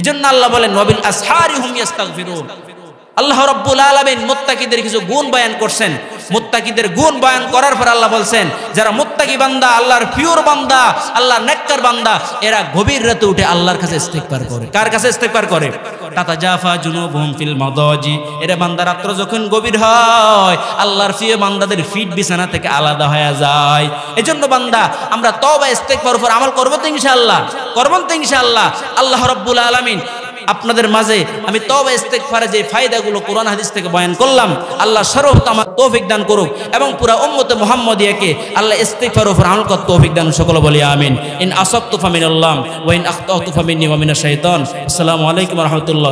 এজন্য আল্লাহ বলেন, ওয়াবিল আসহারি হুম ইস্তাগফিরুন। আল্লাহ রাব্বুল আলামিন মুত্তাকিদের কিছু গুণ বয়ান করছেন। মুত্তাকিদের গুণ বয়ান করার পর আল্লাহ বলছেন, যারা মুত্তাকি বান্দা, আল্লাহর পিওর বান্দা, আল্লাহর নেককার বান্দা, এরা গভীর রাতে উঠে আল্লাহর কাছে ইস্তিগফার করে। কার কাছে ইস্তিগফার করে? তাতাজাফা জুনুবুহুম ফিল মাদাজি। এরা বান্দা রাত্র যখন গভীর হয়, আল্লাহর প্রিয় বান্দাদের ফিট বিছানা থেকে আলাদা হয়ে যায়। এজন্য বান্দা, আমরা তওবা ইস্তিগফার উপর আমল করব তো ইনশাআল্লাহ, করব তো ইনশাআল্লাহ। আল্লাহ রাব্বুল আলামিন আপনাদের মাঝে আমি তওবা ইস্তিগফারে যে ফায়দাগুলো কোরআন হাদিস থেকে বয়ান করলাম, আল্লাহ সর্বপ্রথম আমার তৌফিক দান করুক এবং পুরা উম্মতে মুহাম্মাদিয়াকে আল্লাহ ইস্তিগফারের উপর আমল করার তৌফিক দান। সকলে বলি আমিন। ইন আসাবতু ফামিনাল্লাহ ওয়া ইন আখতাতু ফামিন্নি ওয়া মিনাশ শাইতান। আসসালামু আলাইকুম ওয়া রাহমাতুল্লাহ।